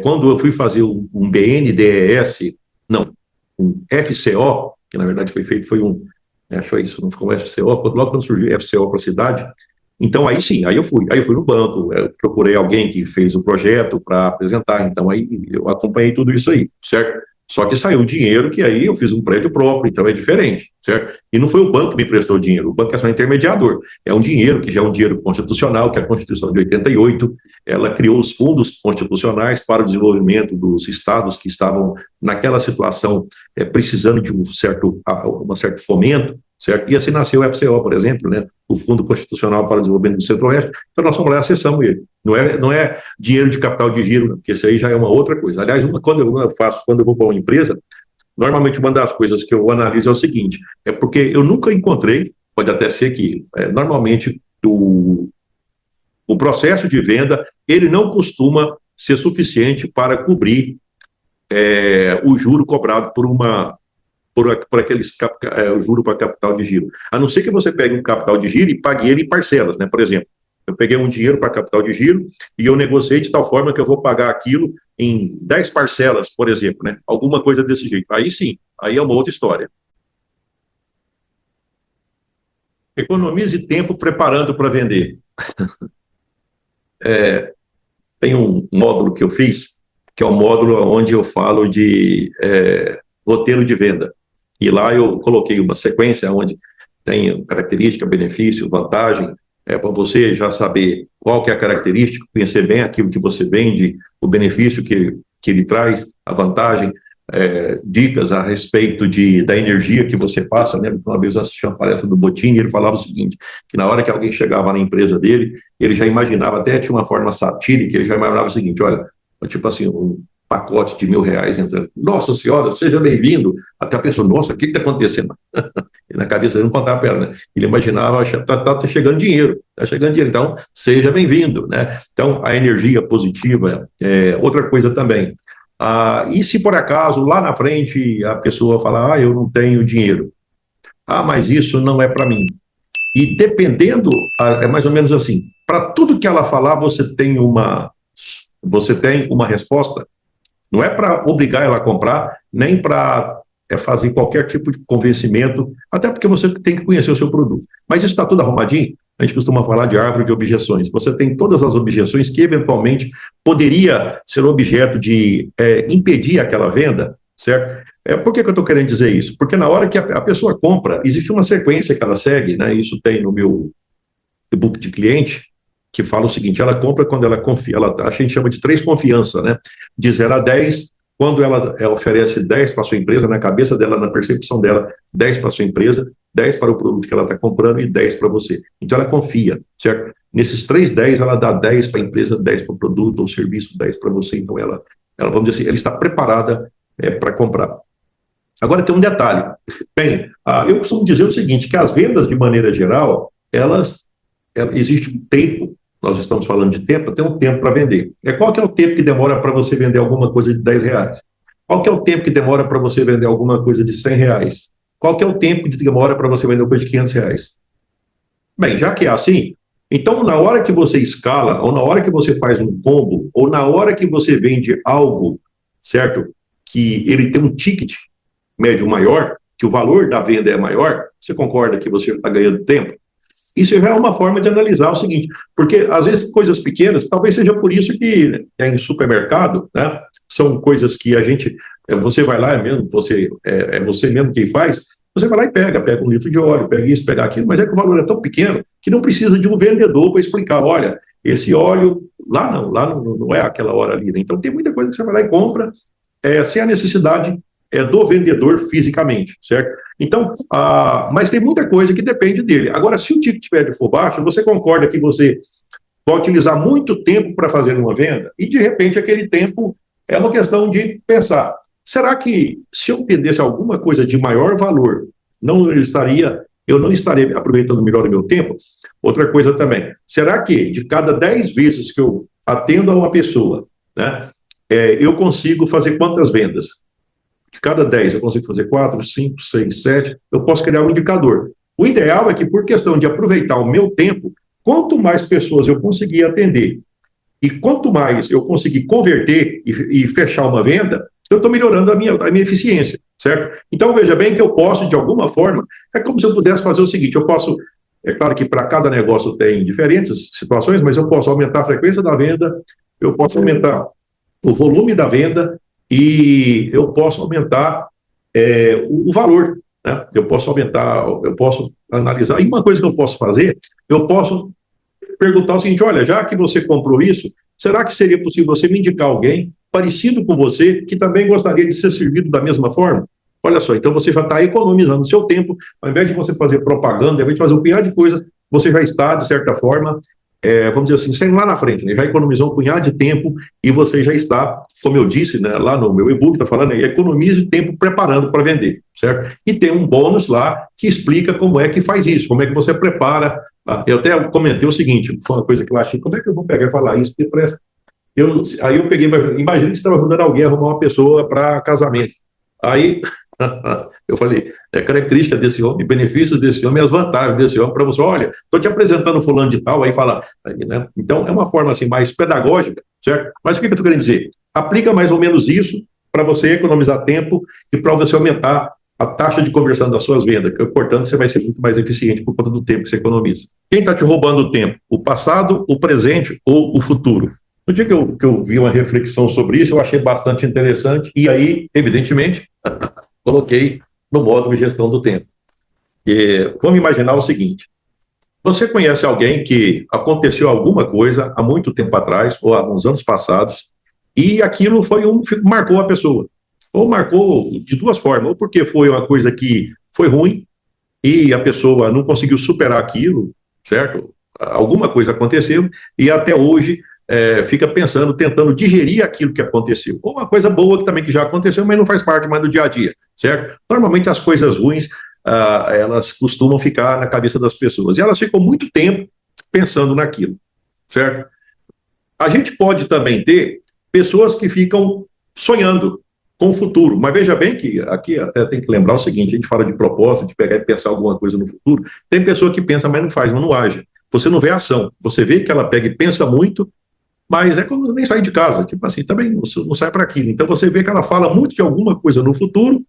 Quando eu fui fazer um BNDES, não, um FCO, que na verdade foi foi isso, não foi um FCO, logo quando surgiu o FCO para a cidade, então aí sim, aí eu fui no banco, procurei alguém que fez o projeto para apresentar, então aí eu acompanhei tudo isso aí, certo? Só que saiu dinheiro que aí eu fiz um prédio próprio, então é diferente, certo? E não foi o banco que me prestou o dinheiro, o banco é só intermediador. É um dinheiro que já é um dinheiro constitucional, que é a Constituição de 88, ela criou os fundos constitucionais para o desenvolvimento dos estados que estavam naquela situação precisando de um certo fomento, certo? E assim nasceu o FCO, por exemplo, né? O Fundo Constitucional para o Desenvolvimento do Centro-Oeste, então nós fomos lá e acessamos ele. Não é dinheiro de capital de giro, porque isso aí já é uma outra coisa. Aliás, quando eu vou para uma empresa, normalmente uma das coisas que eu analiso é o seguinte, é porque eu nunca encontrei, pode até ser que, normalmente, o processo de venda, ele não costuma ser suficiente para cobrir o juro cobrado por aqueles o juro para capital de giro. A não ser que você pegue um capital de giro e pague ele em parcelas, né? Por exemplo, eu peguei um dinheiro para capital de giro e eu negociei de tal forma que eu vou pagar aquilo em 10 parcelas, por exemplo, né? Alguma coisa desse jeito. Aí sim, aí é uma outra história. Economize tempo preparando para vender. Tem um módulo que eu fiz, que é um módulo onde eu falo de roteiro de venda. E lá eu coloquei uma sequência onde tem característica, benefício, vantagem, para você já saber qual que é a característica, conhecer bem aquilo que você vende, o benefício que ele traz, a vantagem, dicas a respeito da energia que você passa, né? Uma vez eu assisti uma palestra do Botini, ele falava o seguinte, que na hora que alguém chegava na empresa dele, ele já imaginava, até tinha uma forma satírica, ele já imaginava o seguinte, olha, tipo assim, um pacote de R$1.000 entrando. Nossa senhora, seja bem-vindo. Até a pessoa, nossa, o que está acontecendo? Na cabeça dele não contava a perna, né? Ele imaginava, tá chegando dinheiro, tá chegando dinheiro, então seja bem-vindo, né? Então, a energia positiva é outra coisa também. E se por acaso, lá na frente, a pessoa falar, eu não tenho dinheiro, mas isso não é para mim. E dependendo, é mais ou menos assim, para tudo que ela falar, você tem uma resposta. Não é para obrigar ela a comprar, nem para fazer qualquer tipo de convencimento, até porque você tem que conhecer o seu produto. Mas isso está tudo arrumadinho. A gente costuma falar de árvore de objeções. Você tem todas as objeções que, eventualmente, poderia ser objeto de impedir aquela venda, certo? Por que eu estou querendo dizer isso? Porque na hora que a pessoa compra, existe uma sequência que ela segue, né? Isso tem no meu e-book de cliente, que fala o seguinte, ela compra quando ela confia, a gente chama de 3 confiança, né? De 0 a 10, quando ela oferece 10 para a sua empresa, na cabeça dela, na percepção dela, 10 para a sua empresa, 10 para o produto que ela está comprando e 10 para você. Então ela confia, certo? Nesses 3 10, ela dá 10 para a empresa, 10 para o produto ou serviço, 10 para você. Então ela, vamos dizer assim, ela está preparada para comprar. Agora tem um detalhe. Bem, eu costumo dizer o seguinte, que as vendas, de maneira geral, existe um tempo, nós estamos falando de tempo, tem um tempo para vender. Qual que é o tempo que demora para você vender alguma coisa de 10 reais? Qual que é o tempo que demora para você vender alguma coisa de 100 reais? Qual que é o tempo que demora para você vender uma coisa de 500 reais? Bem, já que é assim, então na hora que você escala, ou na hora que você faz um combo, ou na hora que você vende algo, certo? Que ele tem um ticket médio maior, que o valor da venda é maior, você concorda que você está ganhando tempo? Isso já é uma forma de analisar o seguinte, porque às vezes coisas pequenas, talvez seja por isso que em supermercado, né, são coisas que você vai lá, é você mesmo quem faz, você vai lá e pega um litro de óleo, pega isso, pega aquilo, mas é que o valor é tão pequeno que não precisa de um vendedor para explicar, olha, esse óleo, lá não é aquela hora ali, né? Então tem muita coisa que você vai lá e compra, sem a necessidade do vendedor fisicamente, certo? Então, mas tem muita coisa que depende dele. Agora, se o ticket médio for baixo, você concorda que você vai utilizar muito tempo para fazer uma venda e, de repente, aquele tempo é uma questão de pensar, será que se eu vendesse alguma coisa de maior valor, eu não estaria aproveitando melhor o meu tempo? Outra coisa também, será que de cada 10 vezes que eu atendo a uma pessoa, né, eu consigo fazer quantas vendas? De cada 10, eu consigo fazer 4, 5, 6, 7, eu posso criar um indicador. O ideal é que, por questão de aproveitar o meu tempo, quanto mais pessoas eu conseguir atender e quanto mais eu conseguir converter e fechar uma venda, eu estou melhorando a minha eficiência, certo? Então, veja bem que eu posso, de alguma forma, é como se eu pudesse fazer o seguinte, é claro que para cada negócio tem diferentes situações, mas eu posso aumentar a frequência da venda, eu posso aumentar o volume da venda, e eu posso aumentar o valor, né? Eu posso analisar. E uma coisa que eu posso fazer, eu posso perguntar o seguinte, olha, já que você comprou isso, será que seria possível você me indicar alguém parecido com você, que também gostaria de ser servido da mesma forma? Olha só, então você já está economizando seu tempo, ao invés de você fazer propaganda, ao invés de fazer um punhado de coisa, você já está, de certa forma, vamos dizer assim, saindo lá na frente, né? Já economizou um punhado de tempo e você já está, como eu disse, né, lá no meu e-book, está falando aí, economize tempo preparando para vender, certo? E tem um bônus lá que explica como é que faz isso, como é que você prepara. Eu até comentei o seguinte, foi uma coisa que eu achei, como é que eu vou pegar e falar isso? Porque parece, aí eu peguei, imagina que você estava ajudando alguém a arrumar uma pessoa para casamento. Aí eu falei, característica desse homem, benefícios desse homem, as vantagens desse homem para você, olha, estou te apresentando fulano de tal, aí fala, né? Então é uma forma assim mais pedagógica, certo? Mas o que eu estou querendo dizer? Aplica mais ou menos isso para você economizar tempo e para você aumentar a taxa de conversão das suas vendas, que, portanto, você vai ser muito mais eficiente por conta do tempo que você economiza. Quem está te roubando o tempo? O passado, o presente ou o futuro? No dia que eu vi uma reflexão sobre isso, eu achei bastante interessante e aí, evidentemente, coloquei no módulo de gestão do tempo. Vamos imaginar o seguinte, você conhece alguém que aconteceu alguma coisa há muito tempo atrás, ou há uns anos passados, e aquilo marcou a pessoa. Ou marcou de duas formas, ou porque foi uma coisa que foi ruim, e a pessoa não conseguiu superar aquilo, certo? Alguma coisa aconteceu, e até hoje fica pensando, tentando digerir aquilo que aconteceu. Ou uma coisa boa que também que já aconteceu, mas não faz parte mais do dia a dia, certo? Normalmente as coisas ruins, elas costumam ficar na cabeça das pessoas. E elas ficam muito tempo pensando naquilo, certo? A gente pode também ter pessoas que ficam sonhando com o futuro, mas veja bem que aqui até tem que lembrar o seguinte: a gente fala de propósito, de pegar e pensar alguma coisa no futuro. Tem pessoa que pensa, mas não faz, não age. Você não vê ação, você vê que ela pega e pensa muito, mas é quando nem sai de casa, tipo assim, também não sai para aquilo. Então você vê que ela fala muito de alguma coisa no futuro,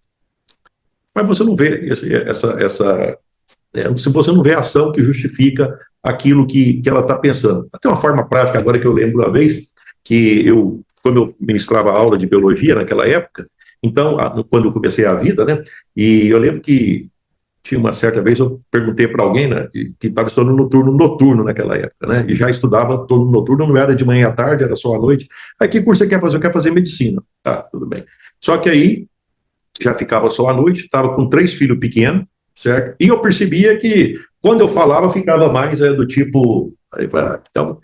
mas você não vê se você não vê a ação que justifica aquilo que ela está pensando. Até uma forma prática, agora que eu lembro uma vez, que quando eu ministrava aula de biologia naquela época, então, quando eu comecei a vida, né, e eu lembro que tinha uma certa vez, eu perguntei para alguém, né, que estava estudando no turno noturno naquela época, né, e já estudava turno noturno, não era de manhã à tarde, era só à noite. Aí, que curso você quer fazer? Eu quero fazer medicina. Tá, tudo bem. Só que aí, já ficava só à noite, estava com 3 filhos pequenos, certo? E eu percebia que, quando eu falava, ficava mais do tipo... Então,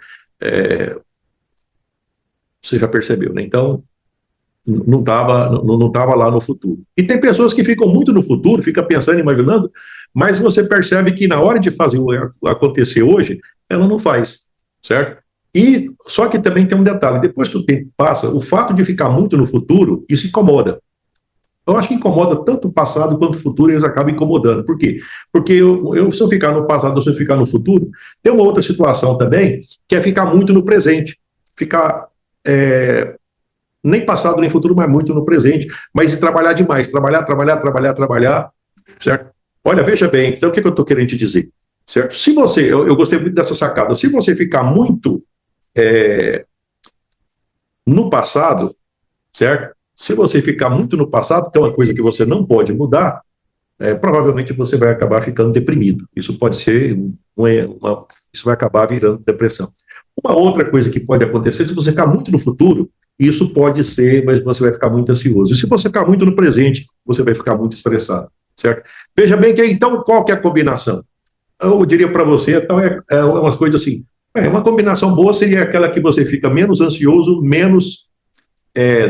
você já percebeu, né? Então, não estava lá no futuro. E tem pessoas que ficam muito no futuro, fica pensando, imaginando, mas você percebe que na hora de fazer acontecer hoje, ela não faz, certo? E só que também tem um detalhe: depois que o tempo passa, o fato de ficar muito no futuro, isso incomoda. Eu acho que incomoda tanto o passado quanto o futuro, e eles acabam incomodando. Por quê? Porque se eu ficar no passado ou se eu ficar no futuro, tem uma outra situação também, que é ficar muito no presente. Ficar nem passado nem futuro, mas muito no presente. Mas trabalhar demais, trabalhar, certo? Olha, veja bem, então o que eu estou querendo te dizer? Certo? Se você, eu gostei muito dessa sacada, se você ficar muito no passado, certo? Se você ficar muito no passado, que é uma coisa que você não pode mudar, provavelmente você vai acabar ficando deprimido. Isso pode ser, isso vai acabar virando depressão. Uma outra coisa que pode acontecer, se você ficar muito no futuro, isso pode ser, mas você vai ficar muito ansioso. E se você ficar muito no presente, você vai ficar muito estressado, certo? Veja bem que então, qual que é a combinação? Eu diria para você, então, umas coisas assim, uma combinação boa seria aquela que você fica menos ansioso, menos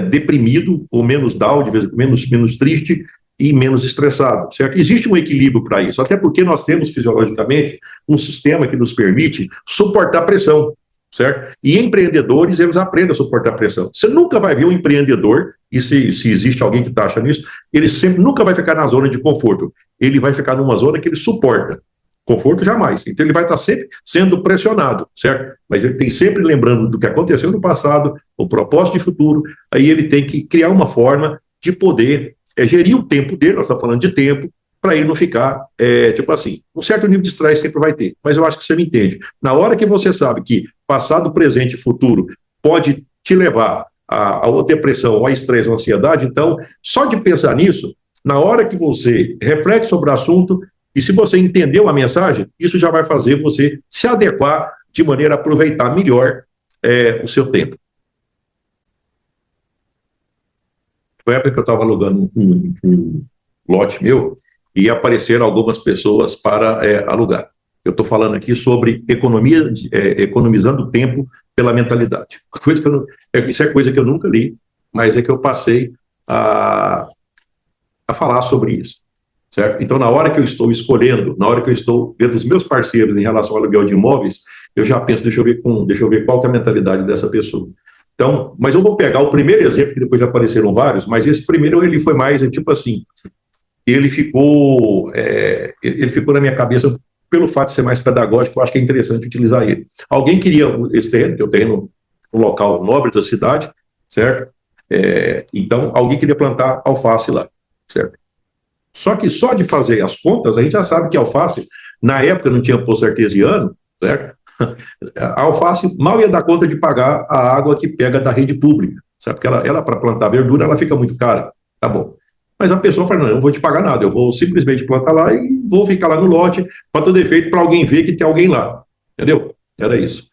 deprimido, ou menos down, de vez em quando, menos triste e menos estressado, certo? Existe um equilíbrio para isso, até porque nós temos fisiologicamente um sistema que nos permite suportar pressão, certo? E empreendedores, eles aprendem a suportar pressão. Você nunca vai ver um empreendedor, e se existe alguém que taxa nisso, ele sempre nunca vai ficar na zona de conforto, ele vai ficar numa zona que ele suporta. Conforto jamais. Então ele vai estar sempre sendo pressionado, certo? Mas ele tem sempre lembrando do que aconteceu no passado, o propósito de futuro, aí ele tem que criar uma forma de poder gerir o tempo dele, nós estamos falando de tempo, para ele não ficar, tipo assim, um certo nível de estresse sempre vai ter. Mas eu acho que você me entende. Na hora que você sabe que passado, presente e futuro pode te levar a depressão, ou a estresse, ou a ansiedade, então, só de pensar nisso, na hora que você reflete sobre o assunto, e se você entendeu a mensagem, isso já vai fazer você se adequar de maneira a aproveitar melhor o seu tempo. Foi a época que eu estava alugando um lote meu e apareceram algumas pessoas para alugar. Eu estou falando aqui sobre economizando tempo pela mentalidade. Isso é coisa que eu nunca li, mas é que eu passei a falar sobre isso. Certo? Então, na hora que eu estou escolhendo, na hora que eu estou vendo os meus parceiros em relação ao aluguel de imóveis, eu já penso, deixa eu ver qual que é a mentalidade dessa pessoa. Então, mas eu vou pegar o primeiro exemplo, que depois já apareceram vários, mas esse primeiro ele foi mais, tipo assim, ele ficou na minha cabeça pelo fato de ser mais pedagógico, eu acho que é interessante utilizar ele. Alguém queria esse terreno, que é o terreno, um local nobre da cidade, certo? Então, alguém queria plantar alface lá, certo? Só que só de fazer as contas, a gente já sabe que a alface, na época não tinha poço artesiano, certo? A alface mal ia dar conta de pagar a água que pega da rede pública, sabe? Porque ela para plantar verdura, ela fica muito cara, tá bom. Mas a pessoa fala, não, eu não vou te pagar nada, eu vou simplesmente plantar lá e vou ficar lá no lote, para todo efeito, para alguém ver que tem alguém lá, entendeu? Era isso.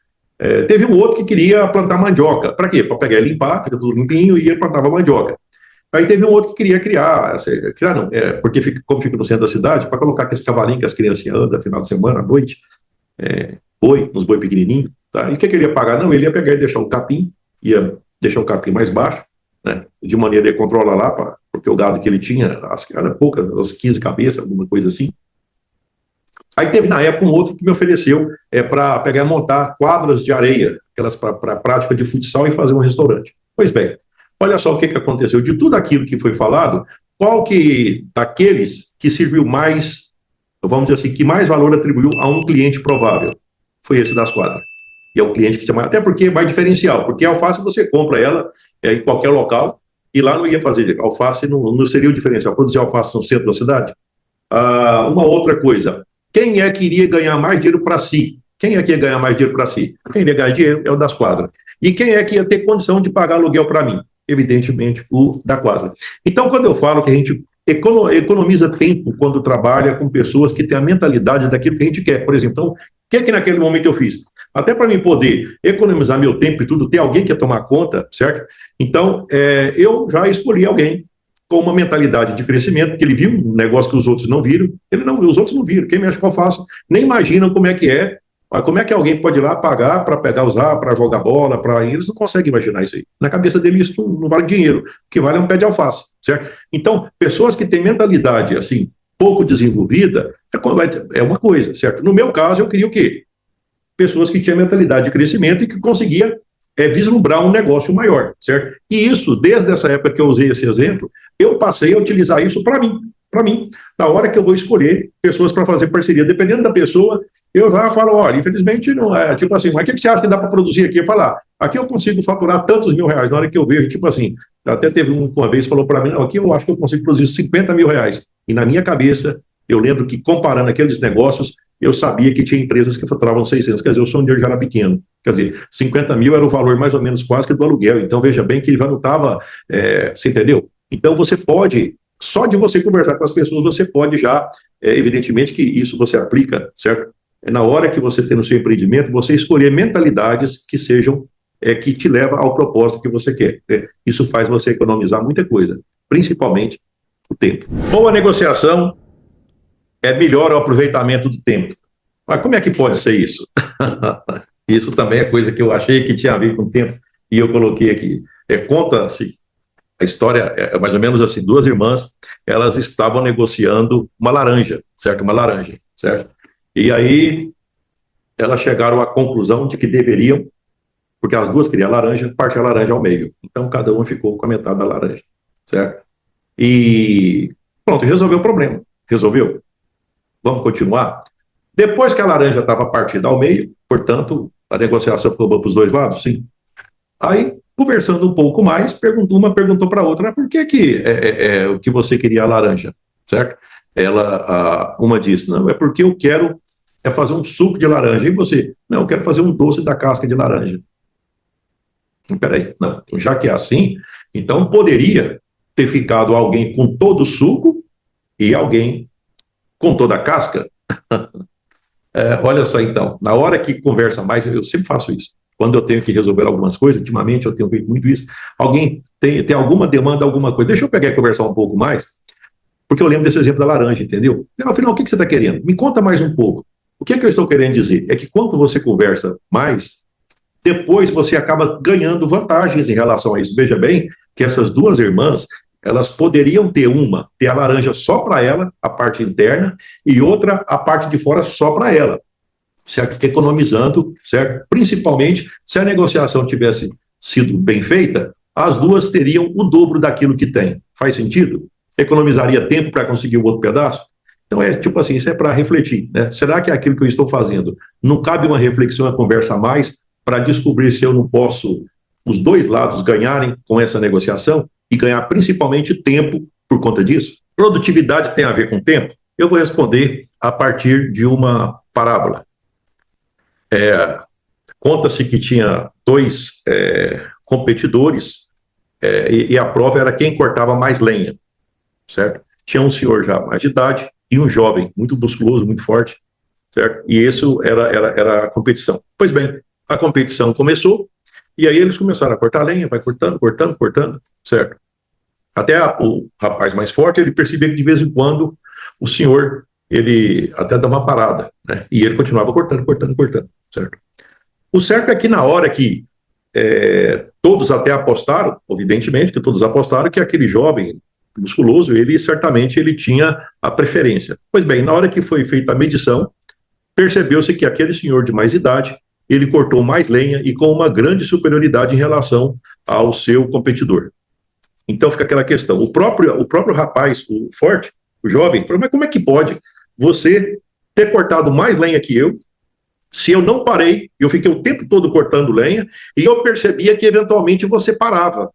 Teve um outro que queria plantar mandioca. Para quê? Para pegar e limpar, fica tudo limpinho, e ele plantava mandioca. Aí teve um outro que queria criar não, porque como fica no centro da cidade, para colocar aqueles cavalinhos que as crianças andam final de semana, à noite, uns boi pequenininhos, tá? E o que ele ia pagar? Não, ele ia pegar e deixar o capim, ia deixar o capim mais baixo, né? De maneira a controlar lá, porque o gado que ele tinha, era poucas, as 15 cabeças, alguma coisa assim. Aí teve na época um outro que me ofereceu para pegar e montar quadras de areia, aquelas para prática de futsal e fazer um restaurante. Pois bem, olha só o que aconteceu. De tudo aquilo que foi falado, qual que daqueles que serviu mais, vamos dizer assim, que mais valor atribuiu a um cliente provável? Foi esse das quadras. E é um cliente que tinha mais, até porque é mais diferencial, porque a alface você compra ela em qualquer local, e lá não ia fazer, alface não seria o diferencial, produzir alface no centro da cidade. Uma outra coisa, quem é que iria ganhar mais dinheiro para si? Quem é que ia ganhar mais dinheiro para si? Quem iria ganhar dinheiro é o das quadras. E quem é que ia ter condição de pagar aluguel para mim? Evidentemente, o da quadra. Então, quando eu falo que a gente economiza tempo quando trabalha com pessoas que têm a mentalidade daquilo que a gente quer, por exemplo, então, o que naquele momento eu fiz? Até para mim poder economizar meu tempo e tudo, ter alguém que ia tomar conta, certo? Então, eu já escolhi alguém com uma mentalidade de crescimento, que ele viu um negócio que os outros não viram, os outros não viram. Quem mexe com alface nem imagina como é que é, como é que alguém pode ir lá pagar para pegar, usar, para jogar bola, eles não conseguem imaginar isso aí. Na cabeça deles isso não vale dinheiro, o que vale é um pé de alface, certo? Então, pessoas que têm mentalidade, assim, pouco desenvolvida, é uma coisa, certo? No meu caso, eu queria o quê? Pessoas que tinham mentalidade de crescimento e que conseguia vislumbrar um negócio maior, certo? E isso, desde essa época que eu usei esse exemplo, eu passei a utilizar isso para mim, na hora que eu vou escolher pessoas para fazer parceria, dependendo da pessoa, eu já falo, olha, infelizmente não é, tipo assim, mas o que você acha que dá para produzir aqui? Eu falo, aqui eu consigo faturar tantos R$ 1.000, na hora que eu vejo, tipo assim, até teve uma vez, falou para mim, não, aqui eu acho que eu consigo produzir R$ 50.000, e na minha cabeça, eu lembro que comparando aqueles negócios, eu sabia que tinha empresas que faturavam 600, quer dizer, o sonho dele já era pequeno. Quer dizer, 50 mil era o valor mais ou menos quase que do aluguel. Então, veja bem que ele já não estava, você entendeu? Então, você pode, só de você conversar com as pessoas, você pode já, evidentemente que isso você aplica, certo? Na hora que você tem no seu empreendimento, você escolher mentalidades que sejam, que te levam ao propósito que você quer. Isso faz você economizar muita coisa, principalmente o tempo. Boa negociação melhor o aproveitamento do tempo. Mas como é que pode ser isso? Isso também é coisa que eu achei que tinha a ver com o tempo e eu coloquei aqui. Conta-se, a história é mais ou menos assim, duas irmãs, elas estavam negociando uma laranja, certo? Uma laranja, certo? E aí elas chegaram à conclusão de que deveriam, porque as duas queriam a laranja, partir a laranja ao meio. Então cada uma ficou com a metade da laranja, certo? E pronto, resolveu o problema. Resolveu? Vamos continuar? Depois que a laranja estava partida ao meio, portanto, a negociação ficou boa para os dois lados, sim. Aí, conversando um pouco mais, uma perguntou para a outra, por que o que você queria a laranja, certo? Uma disse, não, é porque eu quero fazer um suco de laranja. E você? Não, eu quero fazer um doce da casca de laranja. Peraí, não, já que é assim, então poderia ter ficado alguém com todo o suco e alguém com toda a casca? Olha só, então, na hora que conversa mais, eu sempre faço isso. Quando eu tenho que resolver algumas coisas, ultimamente eu tenho feito muito isso. Alguém tem alguma demanda, alguma coisa, deixa eu pegar e conversar um pouco mais, porque eu lembro desse exemplo da laranja, entendeu? Afinal, o que você está querendo? Me conta mais um pouco. O que eu estou querendo dizer? É que quando você conversa mais, depois você acaba ganhando vantagens em relação a isso. Veja bem que essas duas irmãs, elas poderiam ter a laranja só para ela, a parte interna, e outra, a parte de fora só para ela, certo? Economizando, certo? Principalmente, se a negociação tivesse sido bem feita, as duas teriam o dobro daquilo que tem. Faz sentido? Economizaria tempo para conseguir o outro pedaço? Então, tipo assim, isso é para refletir, né? Será que é aquilo que eu estou fazendo? Não cabe uma reflexão, uma conversa a mais para descobrir se eu não posso, os dois lados, ganharem com essa negociação e ganhar principalmente tempo por conta disso? Produtividade tem a ver com tempo? Eu vou responder a partir de uma parábola. Conta-se que tinha dois competidores e a prova era quem cortava mais lenha, certo? Tinha um senhor já mais de idade e um jovem, muito musculoso, muito forte, certo? E isso era a competição. Pois bem, a competição começou e aí eles começaram a cortar lenha, vai cortando, certo? Até o rapaz mais forte, ele percebia que de vez em quando o senhor, ele até dava uma parada, né? E ele continuava cortando, certo? O certo é que na hora que todos até apostaram, evidentemente que todos apostaram que aquele jovem musculoso, ele certamente ele tinha a preferência. Pois bem, na hora que foi feita a medição, percebeu-se que aquele senhor de mais idade, ele cortou mais lenha e com uma grande superioridade em relação ao seu competidor. Então fica aquela questão, o próprio rapaz, o forte, o jovem, falou, mas como é que pode você ter cortado mais lenha que eu, se eu não parei, eu fiquei o tempo todo cortando lenha, e eu percebia que eventualmente você parava.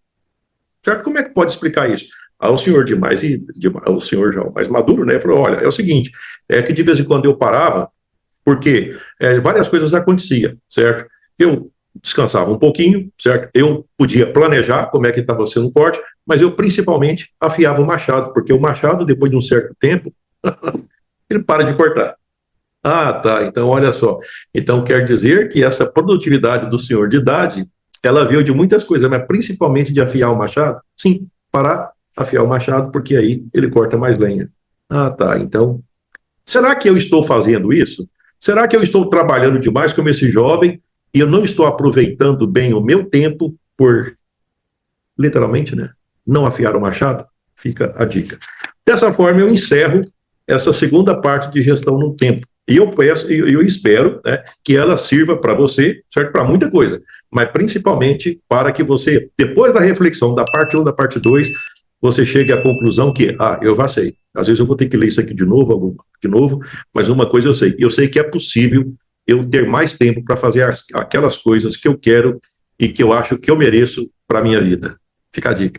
Certo? Como é que pode explicar isso? O senhor o senhor já mais maduro, né, falou, olha, é o seguinte, é que de vez em quando eu parava, porque várias coisas aconteciam, certo? Eu descansava um pouquinho, certo? Eu podia planejar como é que estava sendo o corte, mas eu principalmente afiava o machado, porque o machado, depois de um certo tempo, ele para de cortar. Ah, tá, então olha só. Então quer dizer que essa produtividade do senhor de idade, ela veio de muitas coisas, mas principalmente de afiar o machado? Sim, parar, afiar o machado, porque aí ele corta mais lenha. Ah, tá, então será que eu estou fazendo isso? Será que eu estou trabalhando demais como esse jovem e eu não estou aproveitando bem o meu tempo por, literalmente, né, não afiar o machado? Fica a dica. Dessa forma, eu encerro essa segunda parte de gestão no tempo. E eu espero, né, que ela sirva para você, certo? Para muita coisa, mas principalmente para que você, depois da reflexão da parte 1, da parte 2, você chegue à conclusão que, eu já sei. Às vezes eu vou ter que ler isso aqui de novo, mas uma coisa eu sei que é possível eu ter mais tempo para fazer aquelas coisas que eu quero e que eu acho que eu mereço para a minha vida. Fica a dica.